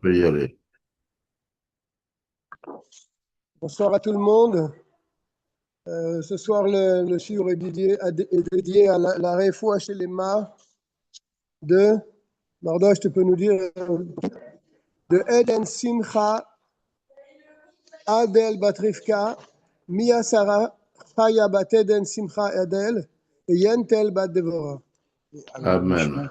peut y aller. Bonsoir à tout le monde. Ce soir, le shiur est dédié à la réfoua chez les mâts de, Mardosh, tu peux nous dire, de Eden Simcha, Adel Batrifka, Mia Sarah, Chaya Bat Eden Simcha Adel, et Yentel Bat Devora. Amen.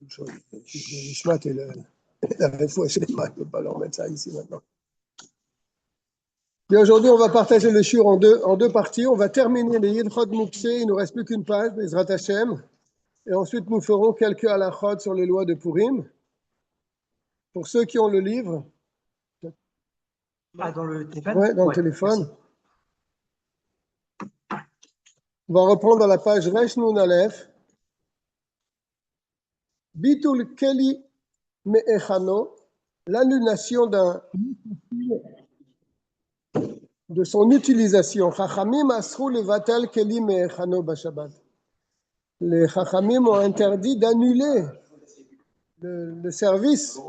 Nishmat et la réfoua chez les mâts, je ne peux pas leur mettre ça ici maintenant. Et aujourd'hui, on va partager le shiur en deux parties. On va terminer les Yidchot Mouksé. Il ne nous reste plus qu'une page, Bezrat Hashem. Et ensuite, nous ferons quelques halachot sur les lois de Purim. Pour ceux qui ont le livre. Ah, dans le téléphone? Oui, dans le téléphone. On va reprendre à la page Resh Nun Aleph. Bitul Keli Me'echano, l'annulation de son utilisation. Chachamim asrou levatel Keli Me'echano Bashabbat. Les Chachamim ont interdit d'annuler le service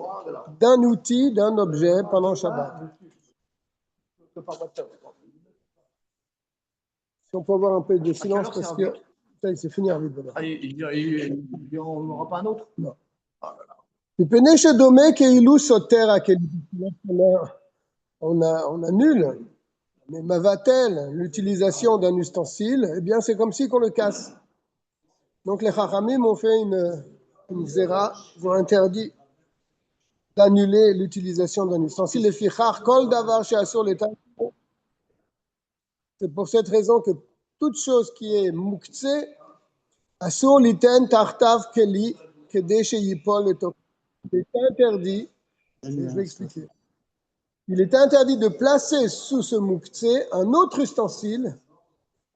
d'un outil, d'un objet pendant Shabbat. Si on peut avoir un peu de silence parce que ça, il s'est fini à vite. Il n'y en aura pas un autre? Non. On annule, mais mavatel, l'utilisation d'un ustensile, eh bien c'est comme si qu'on le casse. Donc les Chachamim ont fait une zéra, ils ont interdit d'annuler l'utilisation d'un ustensile. Les fichar kol davar she'asur l'état. C'est pour cette raison que toute chose qui est muktzé, asur liten tartav keli kedei sheyipol letok. Il est interdit, je vais expliquer. Il est interdit de placer sous ce muktzé un autre ustensile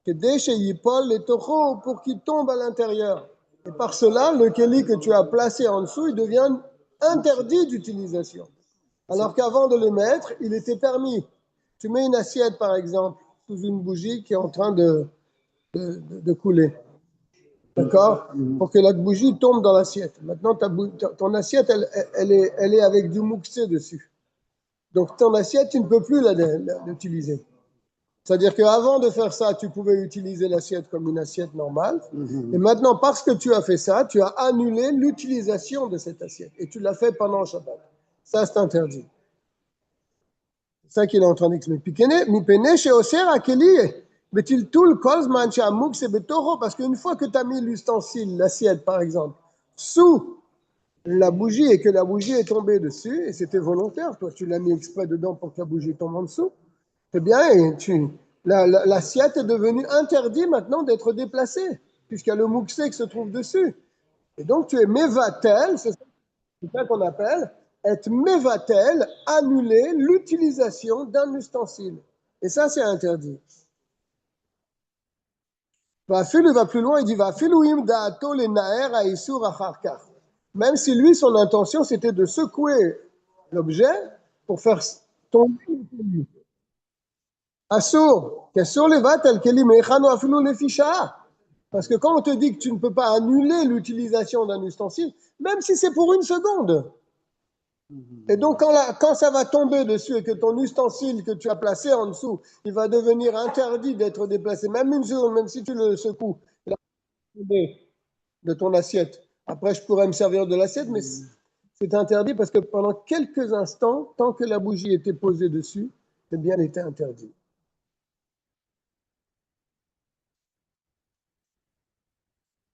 kedei sheyipol letocho pour qu'il tombe à l'intérieur. Et par cela, le keli que tu as placé en dessous, il devient interdit d'utilisation. Alors qu'avant de le mettre, il était permis. Tu mets une assiette, par exemple, sous une bougie qui est en train de couler. D'accord? Pour que la bougie tombe dans l'assiette. Maintenant, ton assiette, elle est avec du mouxé dessus. Donc, ton assiette, tu ne peux plus l'utiliser. C'est-à-dire qu'avant de faire ça, tu pouvais utiliser l'assiette comme une assiette normale. Et maintenant, parce que tu as fait ça, tu as annulé l'utilisation de cette assiette. Et tu l'as fait pendant Shabbat. Ça, c'est interdit. C'est ça qu'il est en train d'expliquer. Parce qu'une fois que tu as mis l'ustensile, l'assiette par exemple, sous la bougie et que la bougie est tombée dessus, et c'était volontaire, toi tu l'as mis exprès dedans pour que la bougie tombe en dessous, eh bien l'assiette est devenue interdite maintenant d'être déplacée, puisqu'il y a le mouxé qui se trouve dessus. Et donc tu es mevatel, c'est ça qu'on appelle être mevatel, annuler l'utilisation d'un ustensile. Et ça, c'est interdit. Il va plus loin, il dit même si lui, son intention, c'était de secouer l'objet pour faire tomber le keli. Assour, qu'assour les vatel keli mechano afilou les ficha. Parce que quand on te dit que tu ne peux pas annuler l'utilisation d'un ustensile, même si c'est pour une seconde. Et donc, quand ça va tomber dessus et que ton ustensile que tu as placé en dessous, il va devenir interdit d'être déplacé, même une seconde, même si tu le secoues, il va tomber de ton assiette. Après, je pourrais me servir de l'assiette, mais c'est interdit parce que pendant quelques instants, tant que la bougie était posée dessus, eh bien, elle était interdite.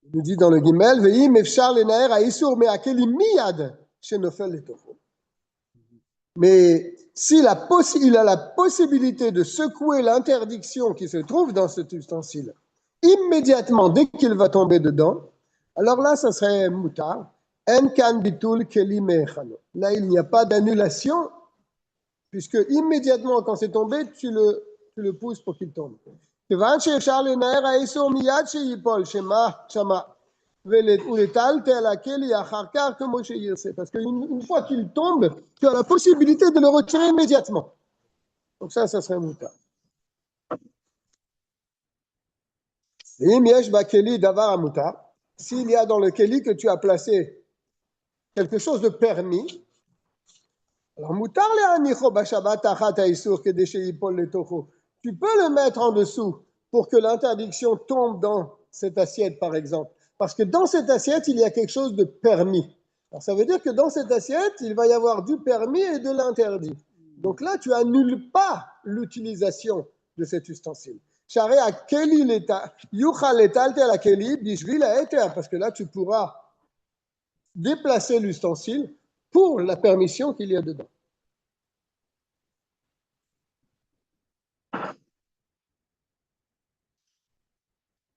Il nous dit dans le Gimel, Ve'im efshar lenaer ha'isur me'akeli miyad shenofel letofo. Mais s'il a la possibilité de secouer l'interdiction qui se trouve dans cet ustensile immédiatement dès qu'il va tomber dedans, alors là, ça serait mutar. En kan bitul keli me'echano. Là, il n'y a pas d'annulation, puisque immédiatement quand c'est tombé, tu le pousses pour qu'il tombe. Parce qu'une fois qu'il tombe, tu as la possibilité de le retirer immédiatement. Donc ça serait un moutar. S'il y a dans le keli que tu as placé quelque chose de permis, Alors, mutar le anicho bashabat achat haïsour kedé sheyipol letocho. Tu peux le mettre en dessous pour que l'interdiction tombe dans cette assiette, par exemple. Parce que dans cette assiette, il y a quelque chose de permis. Alors, ça veut dire que dans cette assiette, il va y avoir du permis et de l'interdit. Donc là, tu annules pas l'utilisation de cet ustensile. Charé à keli l'état, yuchal l'étalte à la keli, bishvil à éter, parce que là, tu pourras déplacer l'ustensile pour la permission qu'il y a dedans.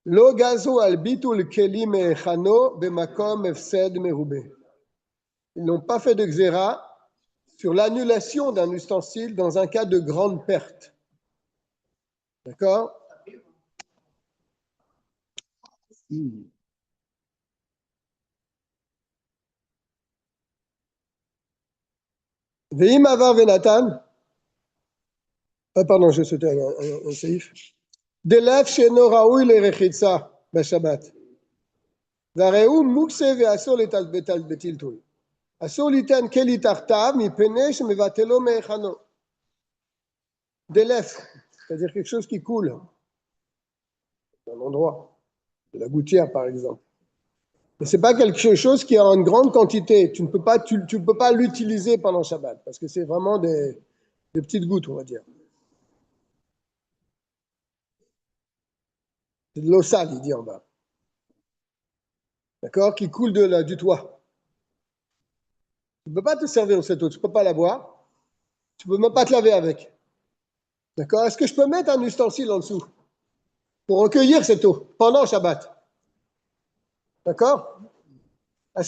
Lo gazo al bitul keli me'echano bemakom efsed meroubé. Ils n'ont pas fait de xéra sur l'annulation d'un ustensile dans un cas de grande perte. D'accord? Veim avar venatan. Pardon, j'ai sauté un saïf. Delef sheno raoui le rechitsa b'shabbat. Vareu mukse ve'asor letal betiltul. Asor litan keli tartav mipene shemevatelo me'echano. Delef, c'est-à-dire quelque chose qui coule. Un endroit, de la gouttière par exemple. Mais ce n'est pas quelque chose qui est en grande quantité. Tu ne peux pas l'utiliser pendant Shabbat parce que c'est vraiment des petites gouttes, on va dire. C'est de l'eau sale, il dit en bas. D'accord? Qui coule du toit. Tu ne peux pas te servir de cette eau, tu ne peux pas la boire. Tu ne peux même pas te laver avec. D'accord? Est-ce que je peux mettre un ustensile en dessous pour recueillir cette eau pendant Shabbat? D'accord? Non,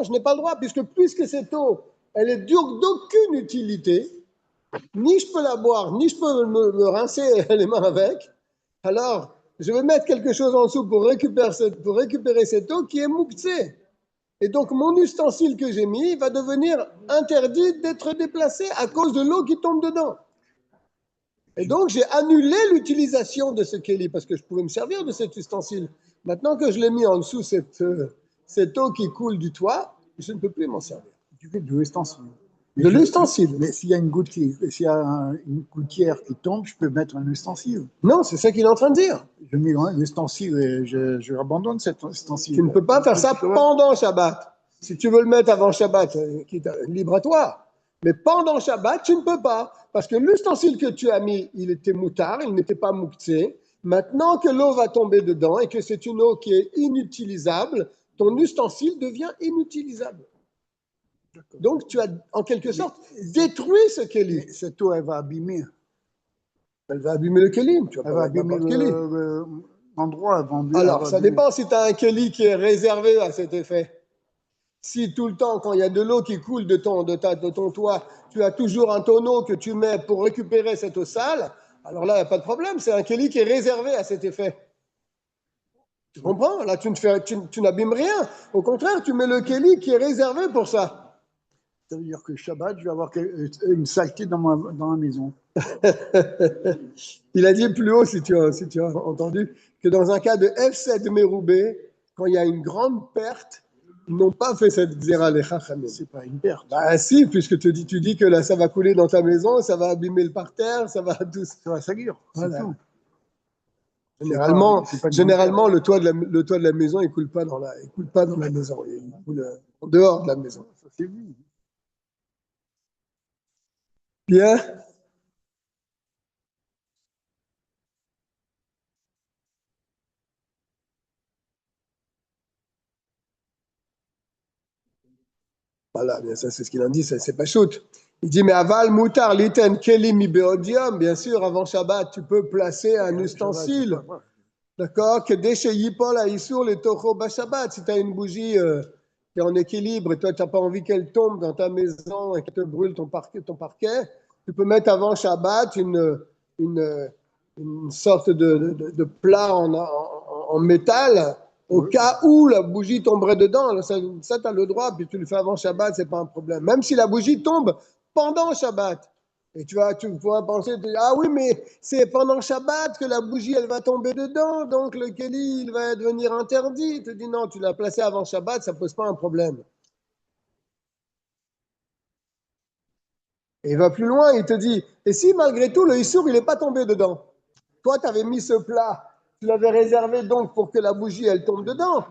je n'ai pas le droit, puisque cette eau, elle est d'aucune utilité, ni je peux la boire, ni je peux me rincer les mains avec, alors je vais mettre quelque chose en dessous pour récupérer cette eau qui est mouktsé. Et donc mon ustensile que j'ai mis va devenir interdit d'être déplacé à cause de l'eau qui tombe dedans. Et donc j'ai annulé l'utilisation de ce keli, parce que je pouvais me servir de cet ustensile. Maintenant que je l'ai mis en dessous, cette eau qui coule du toit, je ne peux plus m'en servir. Tu fais de l'ustensile. De l'ustensile. Mais s'il y a une gouttière qui tombe, je peux mettre un ustensile. Non, c'est ça qu'il est en train de dire. Je mets l'ustensile et je abandonne cet ustensile. Tu ne peux pas faire ça pendant Shabbat. Si tu veux le mettre avant Shabbat, libre à toi. Mais pendant Shabbat, tu ne peux pas. Parce que l'ustensile que tu as mis, il était moutard, il n'était pas mouktsé. Maintenant que l'eau va tomber dedans et que c'est une eau qui est inutilisable, ton ustensile devient inutilisable. Donc, tu as en quelque sorte détruit ce keli. Cette eau, elle va abîmer. Elle va abîmer le keli. Elle va abîmer l'endroit. Alors, ça dépend si tu as un keli qui est réservé à cet effet. Si tout le temps, quand il y a de l'eau qui coule de ton toit, tu as toujours un tonneau que tu mets pour récupérer cette eau sale, alors là, il n'y a pas de problème. C'est un keli qui est réservé à cet effet. Tu comprends? Là, tu n'abîmes rien. Au contraire, tu mets le keli qui est réservé pour ça. Ça veut dire que Shabbat, je vais avoir une saleté dans ma maison. Il a dit plus haut, si tu as entendu, que dans un cas de F7 Meroubé, quand il y a une grande perte, ils n'ont pas fait cette xéra les chachamim. C'est pas une perte. Bah si, puisque tu dis que là, ça va couler dans ta maison, ça va abîmer le parterre, ça va salir. Voilà. C'est tout. Généralement, le toit de la maison, il coule pas dans la maison, il coule en dehors de la maison. Ça, c'est vu. Bien. Voilà, bien ça, c'est ce qu'il en dit, c'est pas shoot. Il dit, mais aval moutar liten keli mi beodium, bien sûr, avant Shabbat, tu peux placer un ustensile. D'accord? Que déchet yipol à issour les tocho Shabbat. Si tu as une bougie qui est en équilibre et toi, tu n'as pas envie qu'elle tombe dans ta maison et qu'elle te brûle ton parquet, tu peux mettre avant Shabbat une sorte de plat en métal au cas où la bougie tomberait dedans. Ça tu as le droit, puis tu le fais avant Shabbat, c'est pas un problème. Même si la bougie tombe pendant Shabbat. Et tu pourras penser, ah oui, mais c'est pendant Shabbat que la bougie, elle va tomber dedans, donc le keli, il va devenir interdit. Tu te dis non, tu l'as placé avant Shabbat, ça pose pas un problème. Et il va plus loin, il te dit, et si malgré tout le issour, il n'est pas tombé dedans? Toi, tu avais mis ce plat, tu l'avais réservé donc pour que la bougie, elle tombe dedans.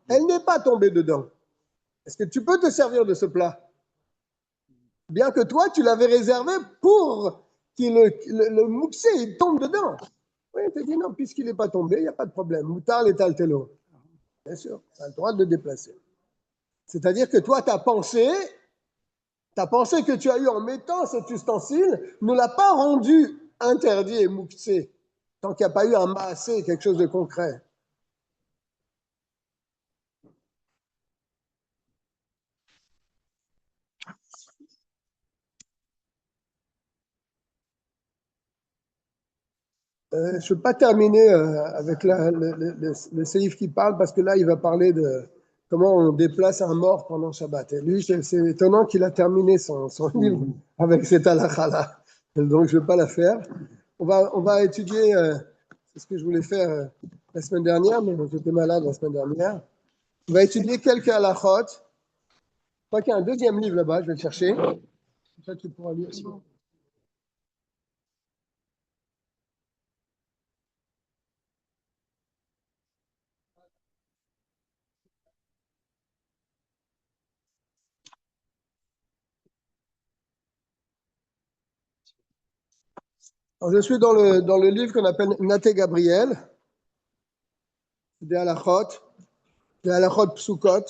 Elle n'est pas tombée dedans. Est-ce que tu peux te servir de ce plat? Bien que toi, tu l'avais réservé pour que le mouxé, il tombe dedans. Oui, il te dit non, puisqu'il n'est pas tombé, il n'y a pas de problème. Moutar est altélo. Bien sûr, tu as le droit de le déplacer. C'est-à-dire que toi, ta pensée que tu as eue en mettant cet ustensile ne l'a pas rendu interdit et mouxé, tant qu'il n'y a pas eu un massé, quelque chose de concret. Je ne peux pas terminer avec le séif qui parle, parce que là, il va parler de comment on déplace un mort pendant Shabbat. Et lui, c'est étonnant qu'il a terminé son livre avec cette halakha-là. Donc, je ne vais pas la faire. On va étudier, c'est ce que je voulais faire la semaine dernière, mais j'étais malade la semaine dernière. On va étudier quelques halakhot. Je crois qu'il y a un deuxième livre là-bas, je vais le chercher. Ça, tu pourras lire aussi. Alors, je suis dans le livre qu'on appelle Naté Gabriel, des halachot psukot.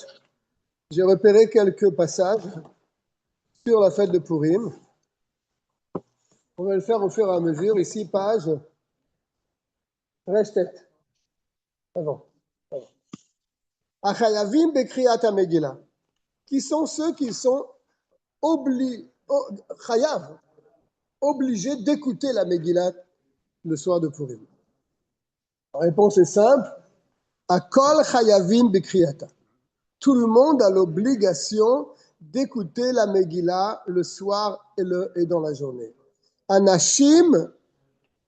J'ai repéré quelques passages sur la fête de Purim. On va le faire au fur et à mesure. Ici, page Restet. Avant. Achayavim bekriyat Megillah. Qui sont ceux qui sont obligés d'écouter la Megillah le soir de Purim? La réponse est simple. Akol chayavim bekriyata. Tout le monde a l'obligation d'écouter la Megillah le soir et dans la journée. Anashim,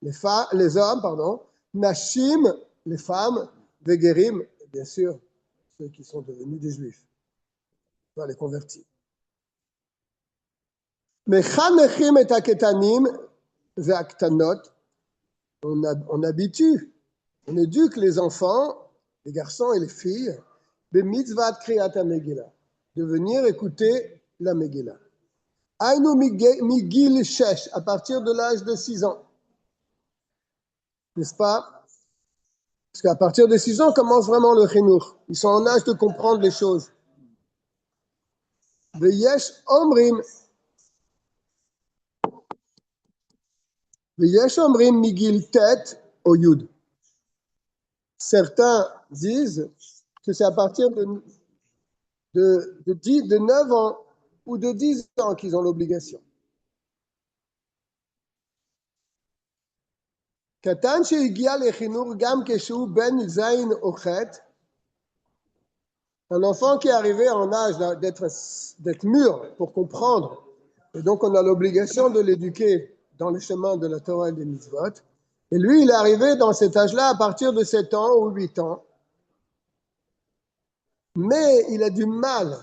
les hommes, pardon. Nashim, les femmes. Vegerim, bien sûr, ceux qui sont devenus des juifs. On va les convertir. Mechanechim et aketanim ve'aktanot. On habitue, on éduque les enfants, les garçons et les filles, b'mitzvat kriyat Megillah, de venir écouter la Megillah. Aïnou migil shesh, à partir de l'âge de 6 ans. N'est-ce pas? Parce qu'à partir de 6 ans commence vraiment le chinour. Ils sont en âge de comprendre les choses. Veyesh omrim migil tet au yud. Certains disent que c'est à partir de 9 ans ou de 10 ans qu'ils ont l'obligation. Katan shehigia lechinur gam keshu ben zayin ochet. Un enfant qui est arrivé en âge d'être mûr pour comprendre, et donc on a l'obligation de l'éduquer dans le chemin de la Torah et des mitzvot. Et lui, il est arrivé dans cet âge-là à partir de 7 ans ou 8 ans. Mais il a du mal,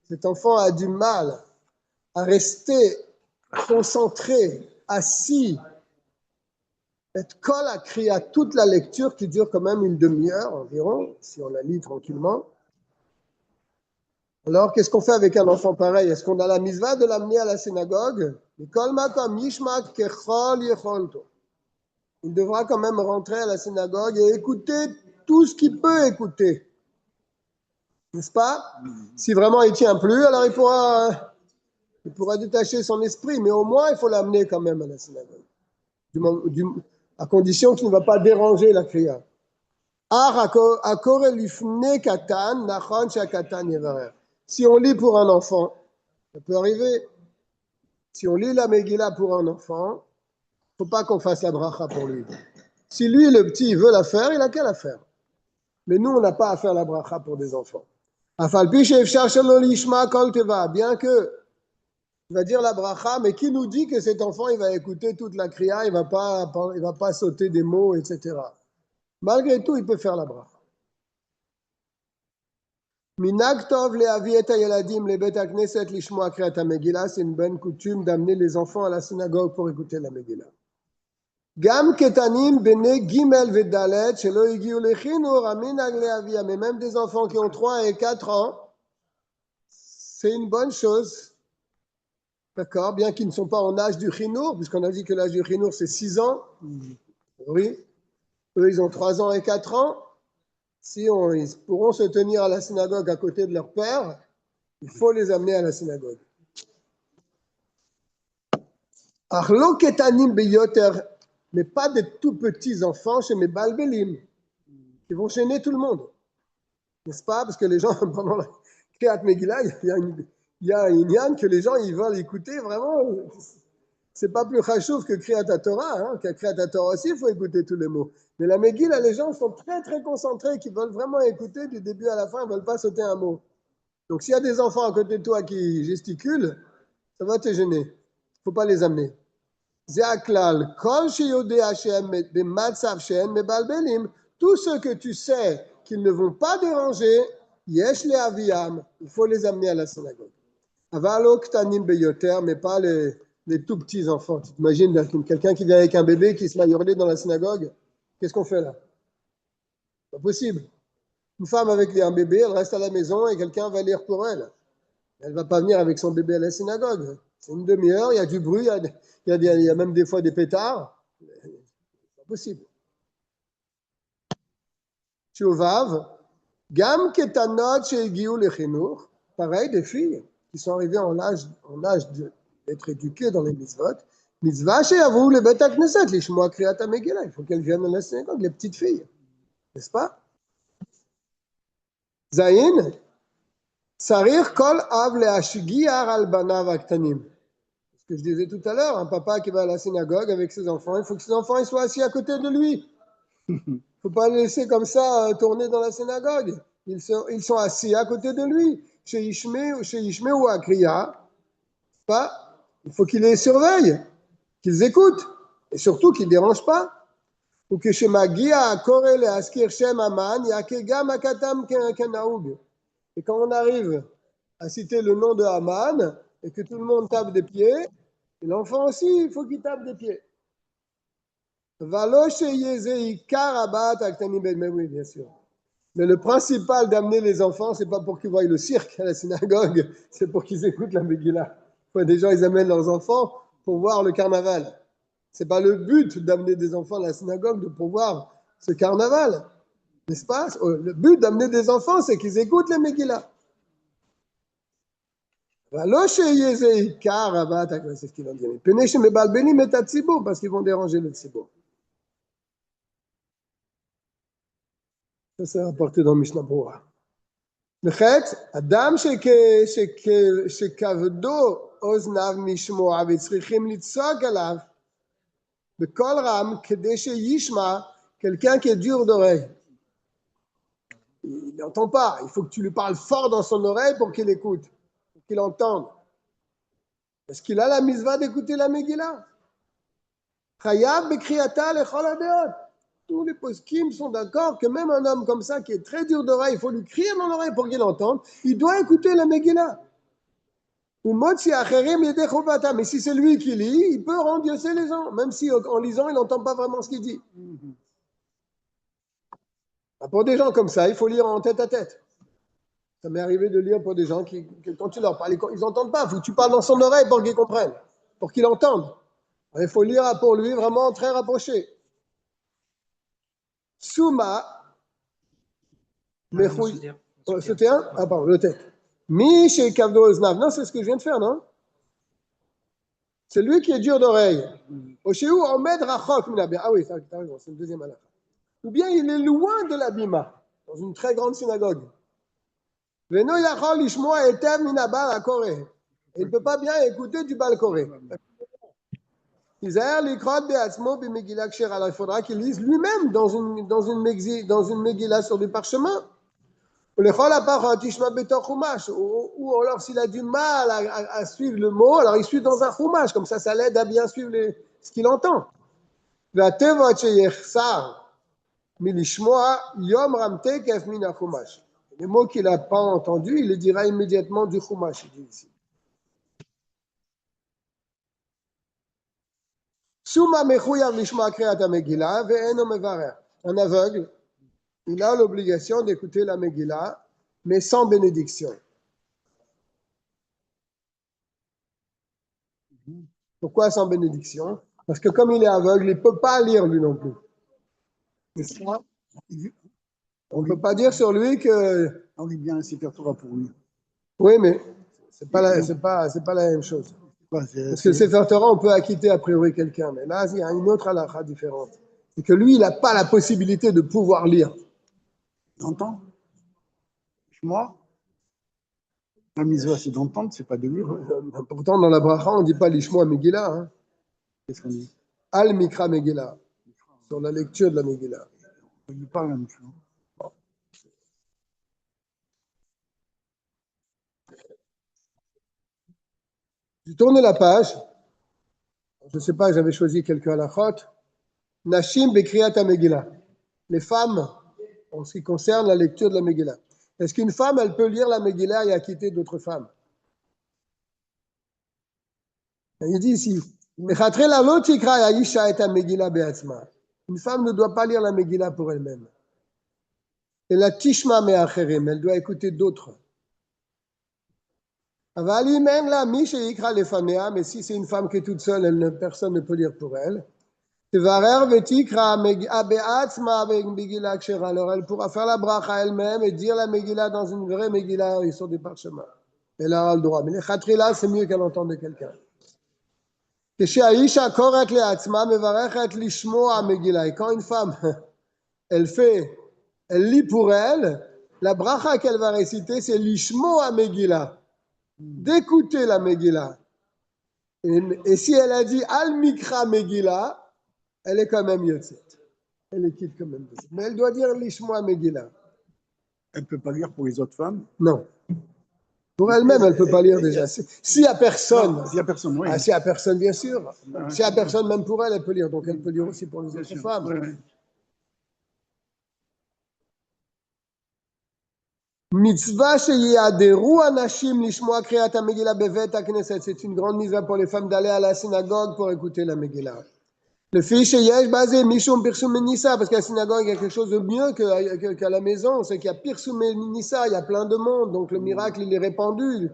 cet enfant a du mal à rester concentré, assis, être kol à crier à toute la lecture qui dure quand même une demi-heure environ, si on la lit tranquillement. Alors, qu'est-ce qu'on fait avec un enfant pareil? Est-ce qu'on a la mitzvah de l'amener à la synagogue? Il devra quand même rentrer à la synagogue et écouter tout ce qu'il peut écouter. N'est-ce pas? Si vraiment il ne tient plus, alors il pourra détacher son esprit, mais au moins il faut l'amener quand même à la synagogue. À condition qu'il ne va pas déranger la kriya. Si on lit pour un enfant, ça peut arriver. Si on lit la Megillah pour un enfant, il ne faut pas qu'on fasse la bracha pour lui. Si lui, le petit, veut la faire, il n'a qu'à la faire. Mais nous, on n'a pas à faire la bracha pour des enfants. Bien que il va dire la bracha, mais qui nous dit que cet enfant, il va écouter toute la kriya, il va pas sauter des mots, etc. Malgré tout, il peut faire la bracha. Minag tov le'avi et hayeladim lebet hakneset lishmoa kriat hamegillah, c'est une bonne coutume d'amener les enfants à la synagogue pour écouter la Megillah. Gam ketanim bene gimel vedalet shelo higiu lechinur aminag le'avia, mais même des enfants qui ont 3 et 4 ans, c'est une bonne chose, d'accord, bien qu'ils ne sont pas en âge du chinour, puisqu'on a dit que l'âge du chinour c'est 6 ans, oui, eux ils ont 3 ans et 4 ans, si ils pourront se tenir à la synagogue à côté de leur père, il faut les amener à la synagogue. Achlo ketanim beyoter, mais pas des tout petits enfants chez mes balbelim, qui vont gêner tout le monde, n'est-ce pas? Parce que les gens, pendant la Kriyat Megillah, il y a une yann que les gens ils veulent écouter vraiment. C'est pas plus chachouf que Kriyat Torah, hein, qu'à Kriyat Torah aussi, il faut écouter tous les mots. Mais la Megillah, les gens sont très très concentrés, qui veulent vraiment écouter du début à la fin, ils ne veulent pas sauter un mot. Donc s'il y a des enfants à côté de toi qui gesticulent, ça va te gêner. Il ne faut pas les amener. Zeaklal, kol sheyodeh Hashem b'matzav she'en mebalbelim, tous ceux que tu sais qu'ils ne vont pas déranger, yesh le'aviam, il faut les amener à la synagogue. Avalo ktanim beyoter, mais pas les tout petits enfants. Tu t'imagines quelqu'un qui vient avec un bébé qui se met à hurler dans la synagogue? Qu'est-ce qu'on fait là? Pas possible. Une femme avec un bébé, elle reste à la maison et quelqu'un va lire pour elle. Elle ne va pas venir avec son bébé à la synagogue. C'est une demi-heure, il y a du bruit, il y a même des fois des pétards. C'est pas possible. Tchouvav, gam ketanot shegiu lechinur, pareil, des filles qui sont arrivées en âge d'être éduquées dans les mitzvot. Mitzvah sheyavu lebet hakneset lishmoa kriyat hamegillah. Il faut qu'elles viennent à la synagogue, les petites filles. N'est-ce pas? Zayin, sarir kol av leashgiar al banav aktanim. Ce que je disais tout à l'heure, un papa qui va à la synagogue avec ses enfants, il faut que ses enfants ils soient assis à côté de lui. Il ne faut pas les laisser comme ça tourner dans la synagogue. Ils sont assis à côté de lui. Chez Ishme ou à Kriya, pas. Il faut qu'ils les surveillent, qu'ils écoutent, et surtout qu'ils ne dérangent pas. Ou que chez Magia, Korele, Askir, Shem, Aman, Yakega, Makatam, Kenaoug. Et quand on arrive à citer le nom de Haman, et que tout le monde tape des pieds, et l'enfant aussi, il faut qu'il tape des pieds. Mais oui, bien sûr. Mais le principal d'amener les enfants, c'est pas pour qu'ils voient le cirque à la synagogue, c'est pour qu'ils écoutent la Megillah. Des gens, ils amènent leurs enfants pour voir le carnaval. C'est pas le but d'amener des enfants à la synagogue pour voir ce carnaval, n'est-ce pas? Le but d'amener des enfants, c'est qu'ils écoutent la Megillah. C'est ce qu'il en dit. Parce qu'ils vont déranger le tzibur. Ça, c'est rapporté dans Mishnah Berurah. Nechet, Adam shekavdo oznav mishmoa v'tzrichim litzok alav b'kol ram kedei sheyishma, quelqu'un qui est dur d'oreille. Il n'entend pas. Il faut que tu lui parles fort dans son oreille pour qu'il écoute, pour qu'il entende. Est-ce qu'il a la mitzvah d'écouter la Megillah? Chayav b'kriyata lechol hadeot. Tous les poskim sont d'accord que même un homme comme ça qui est très dur d'oreille, il faut lui crier dans l'oreille pour qu'il entende, il doit écouter la Megillah. Mais si c'est lui qui lit, il peut rendiosser les gens, même si en lisant, il n'entend pas vraiment ce qu'il dit. Pour des gens comme ça, il faut lire en tête à tête. Ça m'est arrivé de lire pour des gens qui quand tu leur parles, ils n'entendent pas. Il faut que tu parles dans son oreille pour qu'ils comprennent, pour qu'ils entendent. Il faut lire pour lui vraiment très rapproché. Souma, c'était un? Ah, pardon, le texte. Mi chez Kavdo Oznav. Non, c'est ce que je viens de faire, non? C'est lui qui est dur d'oreille. Oshéou Omed Rachok Minaber. Ah oui, t'as raison, c'est le deuxième halakha. Ou bien il est loin de la bima, dans une très grande synagogue. Veno Yachol Ishmoa Etev Minabar à Corée. Il ne peut pas bien écouter du bal Corée. Il faudra qu'il lise lui-même dans une Megillah sur du parchemin. Ou alors s'il a du mal à suivre le mot, alors il suit dans un chumash, comme ça l'aide à bien suivre ce qu'il entend. Les mots qu'il n'a pas entendus, il les dira immédiatement du Chumash, il dit ici. Suma mechuyav lishma kriyat Megillah ve'eno mevarer. Un aveugle, il a l'obligation d'écouter la Megillah, mais sans bénédiction. Pourquoi sans bénédiction? Parce que comme il est aveugle, il ne peut pas lire lui non plus. Et ça, on ne peut pas dire sur lui que... On lit bien un Sefer Torah pour lui. Oui, mais ce n'est pas la même chose. Parce que le Sefer Torah, on peut acquitter a priori quelqu'un. Mais là, il y a une autre halakha différente. C'est que lui, il n'a pas la possibilité de pouvoir lire. D'entendre? Moi, la mitzvah, c'est d'entendre, c'est pas de lire. Pourtant, dans la bracha, on ne dit pas l'ishmo Megillah. Hein. Qu'est-ce qu'on dit? Al Mikra Megillah. Sur la lecture de la Megillah. On ne dit pas la même chose. J'ai tourné la page. Je ne sais pas, j'avais choisi quelques halachot. Nashim Bekriyat Megillah. Les femmes, en ce qui concerne la lecture de la Megillah. Est-ce qu'une femme, elle peut lire la Megillah et acquitter d'autres femmes? Il dit ici, une femme ne doit pas lire la Megillah pour elle-même. Et la tishma me'acherim, elle doit écouter d'autres. Mais si c'est une femme qui est toute seule, personne ne peut lire pour elle. Alors elle pourra faire la bracha elle-même et dire la Megillah dans une vraie Megillah sur des parchemins. Elle aura le droit. Mais les khatrila, c'est mieux qu'elle entende de quelqu'un. Et quand une femme, elle lit pour elle, la bracha qu'elle va réciter, c'est l'ishmo à Megillah, d'écouter la Megillah. Et si elle a dit al mikra Megillah, elle est quand même yotzet. Elle est quitte quand même. Mais elle doit dire l'ishmo à Megillah. Elle ne peut pas lire pour les autres femmes? Non. Pour elle-même, elle ne peut pas lire déjà. S'il n'y a personne. S'il n'y a personne, oui. S'il n'y a personne, bien sûr. S'il n'y a personne, même pour elle, elle peut lire. Donc elle peut lire aussi pour les autres femmes. Oui. Mitzvah sheyaderu anashim lishmoa kriyat Megillah bevet hakneset. C'est une grande mitzvah pour les femmes d'aller à la synagogue pour écouter la Megillah. Le fils sheyesh basé mishum pirsum nissa, parce qu'à la synagogue il y a quelque chose de mieux qu'à la maison, c'est qu'il y a pirsum nissa, il y a plein de monde, donc le miracle il est répandu.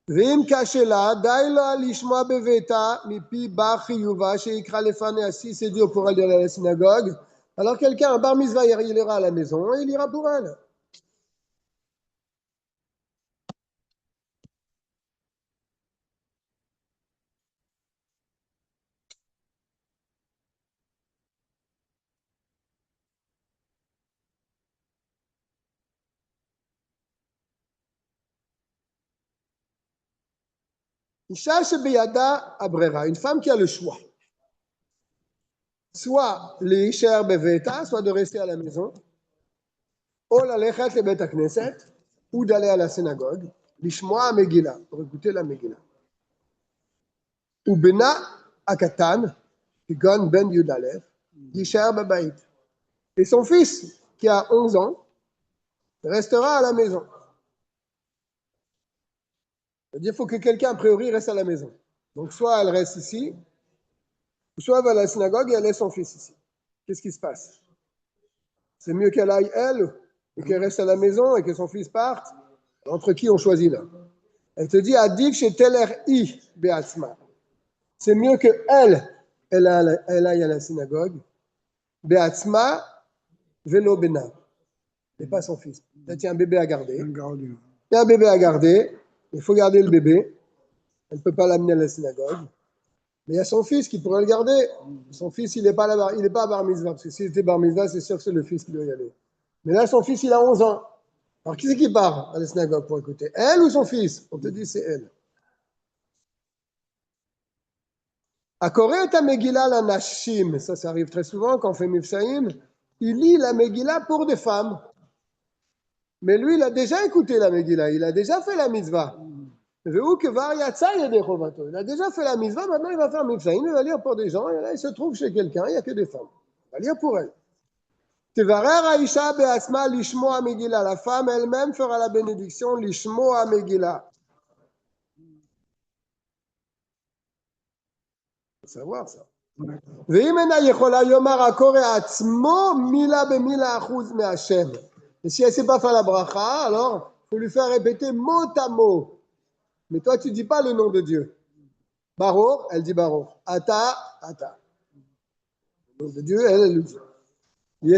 Vim kashela daila lishmoa beveta mipi bar chiyuva sheikra lefanea. Si c'est dur pour elle d'aller à la synagogue, alors quelqu'un, un bar mitzvah, il ira à la maison et il ira pour elle. Isha shebeyada abrera, une femme qui a le choix. Soit l'isher beveta, soit de rester à la maison, ou l'alechet le bet hakneset, ou d'aller à la synagogue, lishmoa Megillah, pour écouter la Megillah. Ou bena akatan, pigon ben yudalef, yisher bebayit. Et son fils, qui a 11 ans, restera à la maison. C'est-à-dire qu'il faut que quelqu'un, a priori, reste à la maison. Donc, soit elle reste ici, soit elle va à la synagogue et elle laisse son fils ici. Qu'est-ce qui se passe? C'est mieux qu'elle aille, elle, et qu'elle reste à la maison et que son fils parte. Entre qui on choisit là? Elle te dit, Adif chez Teler I Beatzma. C'est mieux qu'elle, elle aille à la synagogue. Beatzma, Velo Bena. Et pas son fils. Là, il y a un bébé à garder. Il y a un bébé à garder. Il faut garder le bébé. Elle ne peut pas l'amener à la synagogue. Mais il y a son fils qui pourrait le garder. Son fils, il n'est pas à bar mitzvah. Parce que s'il était bar mitzvah, c'est sûr que c'est le fils qui doit y aller. Mais là, son fils, il a 11 ans. Alors, qui c'est qui part à la synagogue pour écouter? Elle ou son fils? On te dit, c'est elle. Akoret ta Megillah la Nashim. Ça arrive très souvent quand on fait Mifsaïm. Il lit la Megillah pour des femmes. Mais lui, il a déjà écouté la Megillah. Il a déjà fait la mitzvah. Il a déjà fait la mitzvah, maintenant il va faire Mifsaïm, il va lire pour des gens, et là il se trouve chez quelqu'un, il n'y a que des femmes. Il va lire pour elle. Tevarer Aisha be'asma lishmoa Megillah. La femme elle-même fera la bénédiction lishmoa Megillah. Faut savoir ça. ואם אינה יכולה יאמר הקורא עצמו מילה במילה אחוז מהשם. Et si elle ne sait pas faire la bracha, alors il faut lui faire répéter mot à mot. Mais toi, tu ne dis pas le nom de Dieu. Baruch, elle dit Baruch. Ata, Ata. Le nom de Dieu, elle le dit. Il y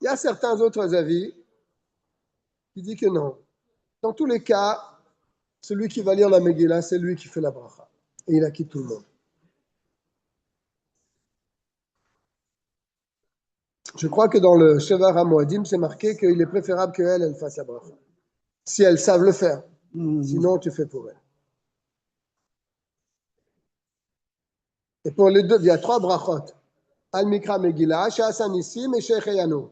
a certains autres avis qui disent que non. Dans tous les cas, celui qui va lire la Megillah, c'est lui qui fait la bracha. Et il acquitte tout le monde. Je crois que dans le Shevar HaMoadim, c'est marqué qu'il est préférable qu'elle fasse la bracha. Si elles savent le faire. Sinon, tu fais pour elle. Et pour les deux, il y a 3 brachot. Al-Mikra Megillah, Sha'asa Nissim et Shecheyanu.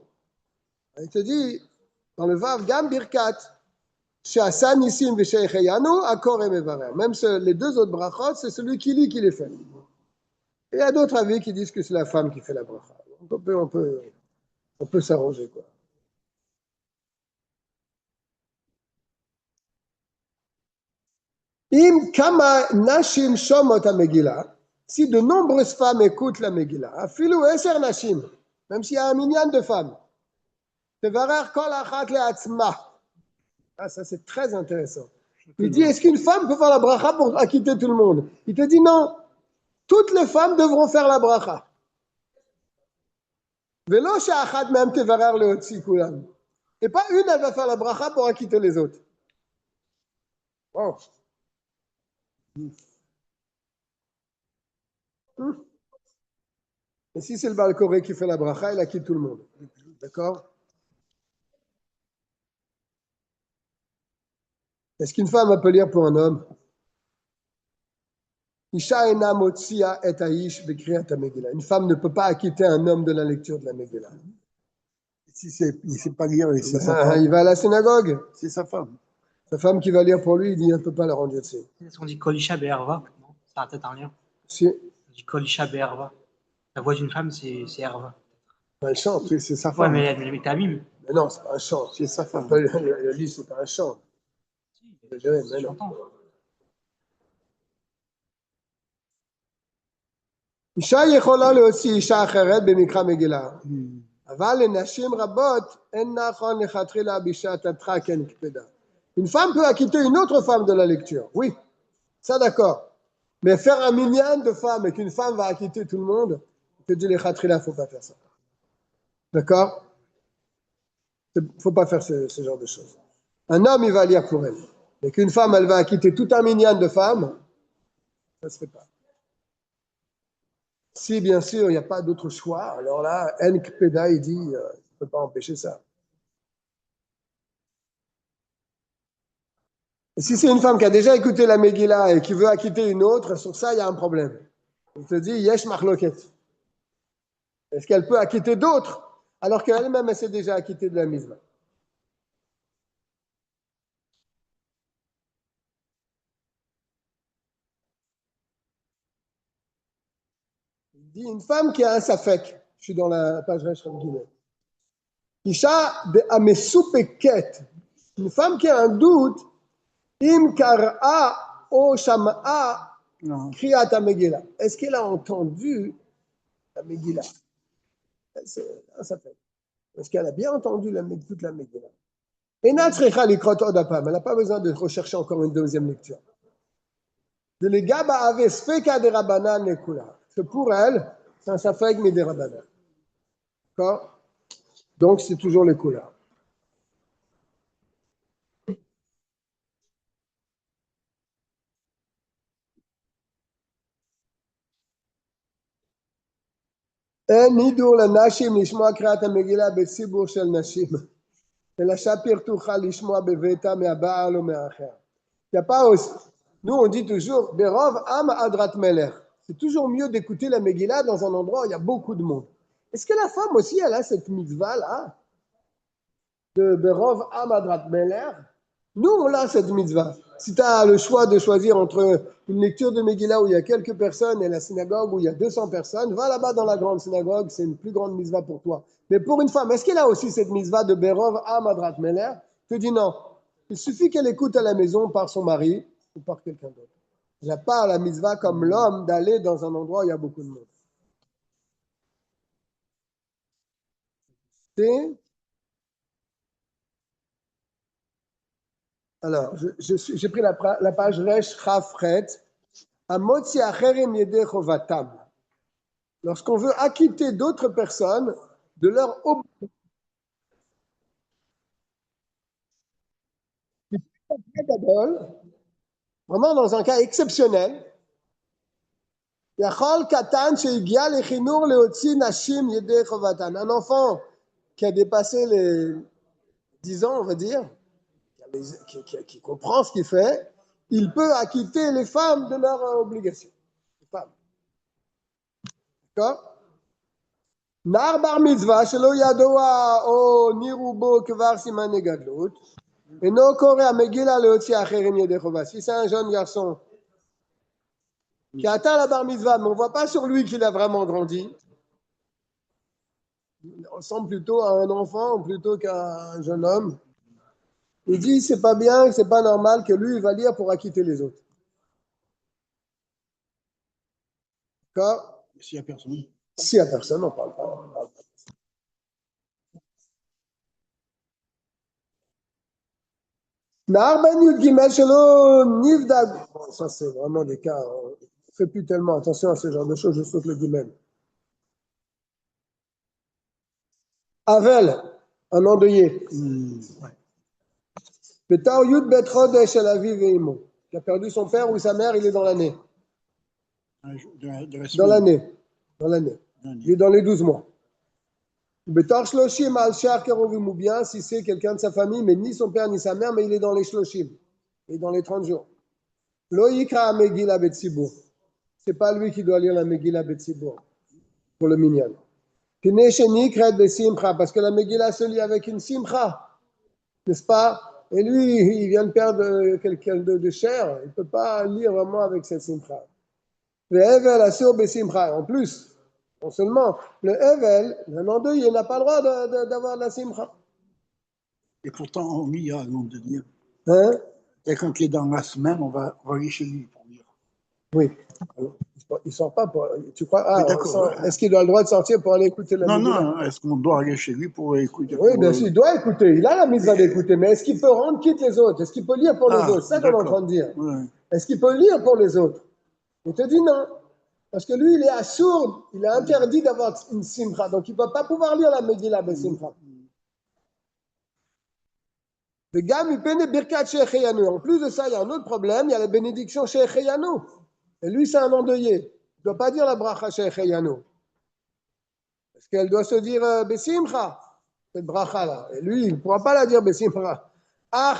Il te dit, dans le Vav, Gam Birkat, Sha'asa Nissim et Shecheyanu, Akor et Mevarer. Même les 2 autres brachot, c'est celui qui lit qui les fait. Et il y a d'autres avis qui disent que c'est la femme qui fait la bracha. On peut s'arranger, quoi. Im kama nashim shomot ha-Megillah, si de nombreuses femmes écoutent la Megillah, afilu eser nashim, même s'il y a un minyan de femmes, tevarer kol achat le'atzma. Ah, ça c'est très intéressant. Il dit, est-ce qu'une femme peut faire la bracha pour acquitter tout le monde? Il te dit non, toutes les femmes devront faire la bracha. Velo she'achat me'hem tevarer le'otzi kulam. Et pas une, elle va faire la bracha pour acquitter les autres. Wow. Et si c'est le Baal Koré qui fait la bracha, il acquitte tout le monde. D'accord? Est-ce qu'une femme peut lire pour un homme? Isha ena motsia et aish bekriyat ha-Megillah. Une femme ne peut pas acquitter un homme de la lecture de la Megillah. Si il ne sait pas lire, c'est sa femme. Il va à la synagogue. C'est sa femme. Sa femme qui va lire pour lui, il dit, il ne peut pas la rendre Yotse. Est-ce qu'on dit Kolisha Be'erva? Non, ça a peut-être un lien. Si, On dit Kolisha Be'erva. La voix d'une femme, c'est Erva. elle chante. C'est sa Ouais, femme. mais t'as mime. Mais non, c'est pas un chant. C'est sa femme. Le livre, c'est pas un chant. Mais non. J'entends. אישה יכולה להוציא אישה אחרת במקרא מגילה, אבל לנשים רבות אין נכון לכתחילה בשעתתך כן קפדה. Une femme peut acquitter une autre femme de la lecture, oui, ça d'accord. Mais faire un minyan de femmes et qu'une femme va acquitter tout le monde, je te dis les khatrila, il ne faut pas faire ça. D'accord? Il ne faut pas faire ce genre de choses. Un homme, il va lire pour elle. Mais qu'une femme, elle va acquitter tout un minyan de femmes, ça ne se fait pas. Si, bien sûr, il n'y a pas d'autre choix, alors là, Enkpeda, il dit, il ne peut pas empêcher ça. Et si c'est une femme qui a déjà écouté la Megillah et qui veut acquitter une autre, sur ça, il y a un problème. Il te dit, Yesh Mahloket. Est-ce qu'elle peut acquitter d'autres alors qu'elle-même, elle s'est déjà acquittée de la Mizma? Il dit, une femme qui a un safek, je suis dans la page Resh Guinée. Isha de Amesupeket, une femme qui a un doute, Im Kar'a O Shama'a Kriyat HaMegillah. Est-ce qu'elle a entendu la Megillah? C'est un safek. Est-ce qu'elle a bien entendu toute la Megillah? Et Natsrecha Likrot Odapam, elle n'a pas besoin de rechercher encore une deuxième lecture. De l'Egaba Ave Sfeka de Rabbanan Nekula. Que pour elle, c'est un safek mais des Rabbanan. D'accord? Donc, c'est toujours les couleurs. אין הידור לנשים לשמוע קריאת המגילה בציבור של נשים, אלא שפיר תוכל לשמוע בביתה מהבעל או מהאחר. Nous, on dit toujours, Berov am adrat melech. C'est toujours mieux d'écouter la Megillah dans un endroit où il y a beaucoup de monde. Est-ce que la femme aussi, elle a cette mitzvah-là de Berov am adrat melech? Nous, on a cette mitzvah. Si tu as le choix de choisir entre une lecture de Megillah où il y a quelques personnes et la synagogue où il y a 200 personnes, va là-bas dans la grande synagogue, c'est une plus grande mitzvah pour toi. Mais pour une femme, est-ce qu'elle a aussi cette mitzvah de Berov à Madrat Meler? Je te dis non. Il suffit qu'elle écoute à la maison par son mari ou par quelqu'un d'autre. Elle n'a pas la mitzvah comme l'homme d'aller dans un endroit où il y a beaucoup de monde. C'est Alors, j'ai pris la page Resh Chafret. Amotzi acherem yedei chovatam. Lorsqu'on veut acquitter d'autres personnes de leur obligation, vraiment dans un cas exceptionnel, yachol katan sheigia lechinur leotzi nashim yedei chovatam. Un enfant qui a dépassé les 10 ans, on va dire, qui comprend ce qu'il fait, il peut acquitter les femmes de leur obligation. Les femmes. D'accord? נער בר מצווה שלא ידוע או נירו בו כבר סימני גדלות, אינו קורא המגילה להוציא אחרים ידי חובה. Si c'est un jeune garçon qui a atteint la bar mitzvah, mais on ne voit pas sur lui qu'il a vraiment grandi, il ressemble plutôt à un enfant plutôt qu'à un jeune homme, il dit c'est pas bien, c'est pas normal que lui il va lire pour acquitter les autres. D'accord? S'il n'y a personne. S'il n'y a personne, on ne parle pas. Ça, c'est vraiment des cas. On ne fait plus tellement attention à ce genre de choses, je saute le guillemets. Avel, un endeuillé. Betar Yud Bet Chodesh El Aviv Ve'imo. Il a perdu son père ou sa mère, il est dans l'année. Dans l'année. Il est dans les 12 mois. Betar Shloshim Al Shar Kerovim, ou bien si c'est quelqu'un de sa famille, mais ni son père ni sa mère, mais il est dans les Shloshim. Il est dans les 30 jours. Lo Yikra Megillah Betzibur. C'est pas lui qui doit lire la Megillah Betzibur pour le minyan. Parce que la Megillah se lit avec une simcha, n'est-ce pas? Et lui, il vient de perdre quelqu'un de chair, il ne peut pas lire vraiment avec cette simcha. Le Evel assure besimcha. En plus, non seulement, le Evel, un endeuillé, il n'a pas le droit d'avoir la simcha. Et pourtant, on lit avant de dire. Hein? Et quand il est dans la semaine, on va aller chez lui pour lire. Oui. Il ne sort pas pour. Tu crois? Ah, d'accord. Est-ce qu'il a le droit de sortir pour aller écouter la musique? Non, est-ce qu'on doit aller chez lui pour écouter? Oui, bien sûr, il doit écouter. Il a la mise à d'écouter, mais est-ce qu'il peut rendre quitte les autres? Est-ce qu'il peut lire pour les autres? C'est ça qu'on est en train de dire. Ouais. Est-ce qu'il peut lire pour les autres? Il te dit non. Parce que lui, il est assourd. Il est interdit d'avoir une simcha. Donc, il ne va pas pouvoir lire la Megillah de simcha. En plus de ça, il y a un autre problème. Il y a la bénédiction Sheikh Yanu. Et lui, c'est un endeuillé. Il ne doit pas dire la bracha Sheikh Yanu. Parce qu'elle doit se dire Besimcha, cette bracha-là. Et lui, il ne pourra pas la dire Besimcha. Mais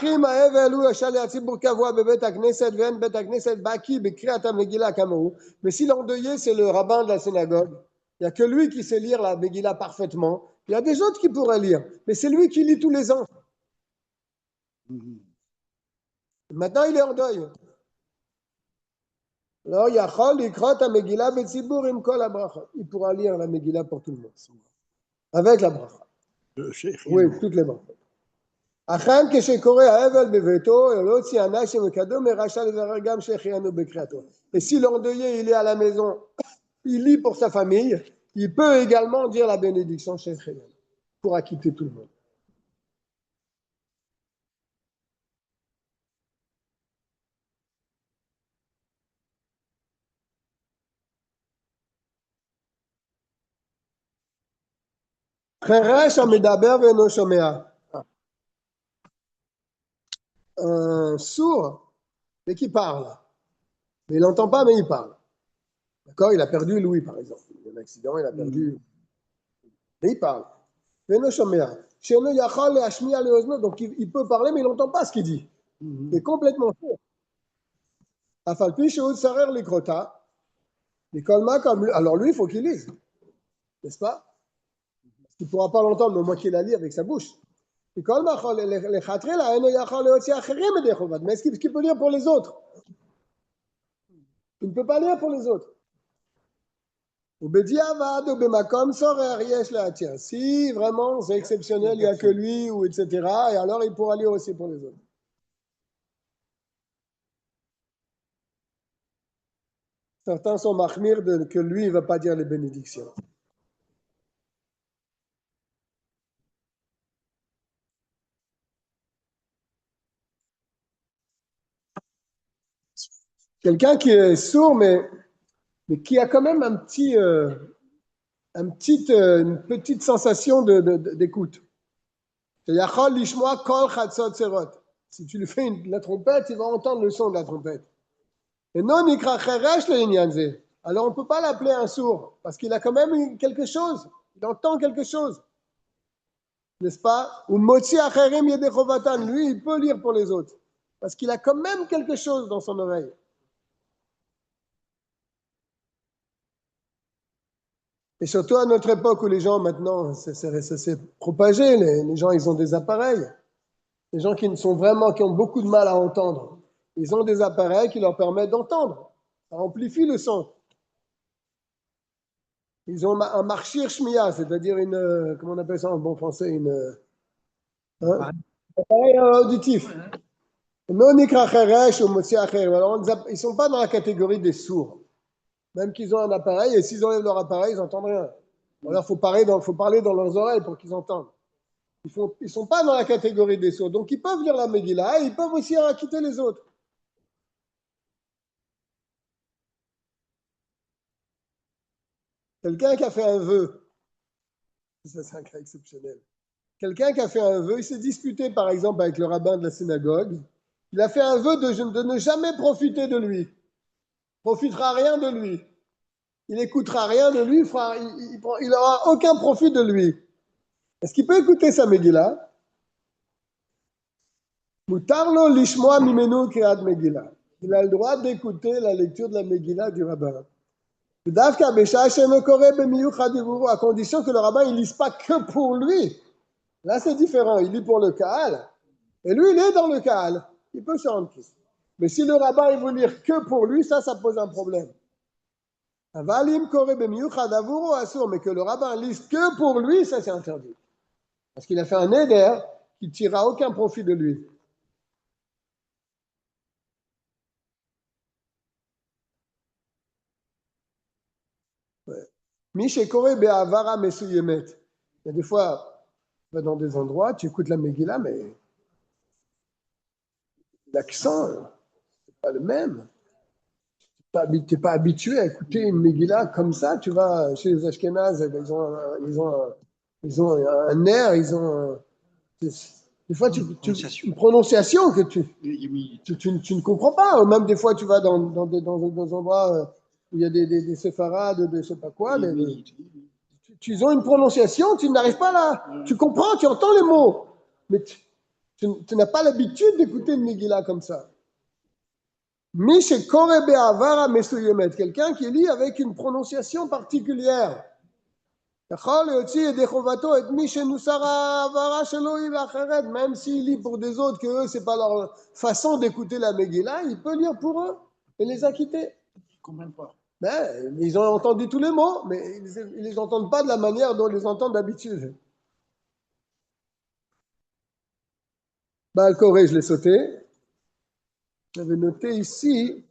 si l'endeuillé, c'est le rabbin de la synagogue, il n'y a que lui qui sait lire la Megillah parfaitement. Il y a des autres qui pourraient lire, mais c'est lui qui lit tous les ans. Maintenant, il est en deuil. Alors, il pourra lire la Megillah pour tout le monde. Avec la bracha. Oui, toutes les brachas. Et si l'endeuillé il est à la maison, il lit pour sa famille, il peut également dire la bénédiction pour acquitter tout le monde. Un sourd, mais qui parle. Mais il n'entend pas, mais il parle. D'accord? Il a perdu Louis, par exemple. Il y a un accident, il a perdu. Mais il parle. Donc il peut parler, mais il n'entend pas ce qu'il dit. Il est complètement sourd. Alors lui, il faut qu'il lise. N'est-ce pas? Il ne pourra pas l'entendre, mais au moins qu'il la lit avec sa bouche. Mais est-ce qu'il peut lire pour les autres? Il ne peut pas lire pour les autres. Si vraiment c'est exceptionnel, il n'y a que lui, ou etc., et alors il pourra lire aussi pour les autres. Certains sont mahmir que lui, il ne va pas dire les bénédictions. Quelqu'un qui est sourd, mais qui a quand même une petite sensation d'écoute. Si tu lui fais la trompette, il va entendre le son de la trompette. Et non, alors on ne peut pas l'appeler un sourd, parce qu'il a quand même quelque chose, il entend quelque chose. N'est-ce pas? Ou Motsi Acherim Yedechovatan, lui, il peut lire pour les autres, parce qu'il a quand même quelque chose dans son oreille. Et surtout à notre époque où les gens maintenant, ça s'est propagé, les gens ils ont des appareils. Les gens qui ont beaucoup de mal à entendre, ils ont des appareils qui leur permettent d'entendre. Ça amplifie le son. Ils ont un marchir shmiya, c'est-à-dire comment on appelle ça en bon français, un appareil auditif. Non nikra cheresh ou motzi acher. Alors ils ne sont pas dans la catégorie des sourds. Même qu'ils ont un appareil, et s'ils enlèvent leur appareil, ils n'entendent rien. Alors il faut parler dans leurs oreilles pour qu'ils entendent. Ils ne sont pas dans la catégorie des sourds. Donc ils peuvent lire la Megillah et ils peuvent aussi acquitter les autres. Quelqu'un qui a fait un vœu, ça c'est un cas exceptionnel. Quelqu'un qui a fait un vœu, il s'est disputé par exemple avec le rabbin de la synagogue. Il a fait un vœu de ne jamais profiter de lui. Il ne profitera rien de lui. Il n'écoutera rien de lui. Il n'aura aucun profit de lui. Est-ce qu'il peut écouter sa Megillah? Mutarlo lishmoa mimenu kriat Megillah. Il a le droit d'écouter la lecture de la Megillah du rabbin. À condition que le rabbin ne lise pas que pour lui. Là, c'est différent. Il lit pour le Kaal. Et lui, il est dans le Kaal. Il peut se rendre compte. Mais si le rabbin il veut lire que pour lui, ça pose un problème. Mais que le rabbin lise que pour lui, ça, c'est interdit. Parce qu'il a fait un éder qui ne tirera aucun profit de lui. Il y a des fois, tu vas dans des endroits, tu écoutes la Megillah, mais l'accent, c'est pas le même. Tu n'es pas habitué à écouter une Megillah comme ça. Tu vas chez les Ashkénazes, ils ont un air, des fois, une prononciation que tu ne comprends pas. Même des fois, tu vas dans des endroits où il y a des séfarades, des je ne sais pas quoi. Ils ont une prononciation, tu n'arrives pas là. Tu comprends, tu entends les mots, mais tu n'as pas l'habitude d'écouter une Megillah comme ça. Quelqu'un qui lit avec une prononciation particulière. Même s'il lit pour des autres, que eux, ce n'est pas leur façon d'écouter la Megillah, il peut lire pour eux et les acquitter. Ben, ils ont entendu tous les mots, mais ils ne les entendent pas de la manière dont ils les entendent d'habitude. Baal Koré, je l'ai sauté. J'avais noté ici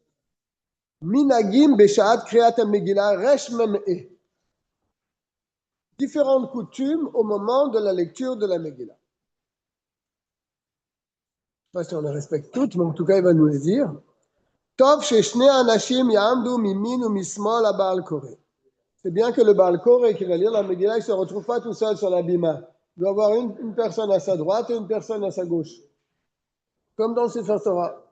Minagim Beshaat Kriyat Megillah Resh Mem'e. Différentes coutumes au moment de la lecture de la Megillah. Je ne sais pas si on les respecte toutes, mais en tout cas, il va nous les dire. Tov Sheshne Anashim Yamdu Mimin ou Mismol à Baal Koré. C'est bien que le Baal Koré qui va lire la Megillah, il ne se retrouve pas tout seul sur la bima. Il doit avoir une personne à sa droite et une personne à sa gauche. Comme dans le Sefer Torah.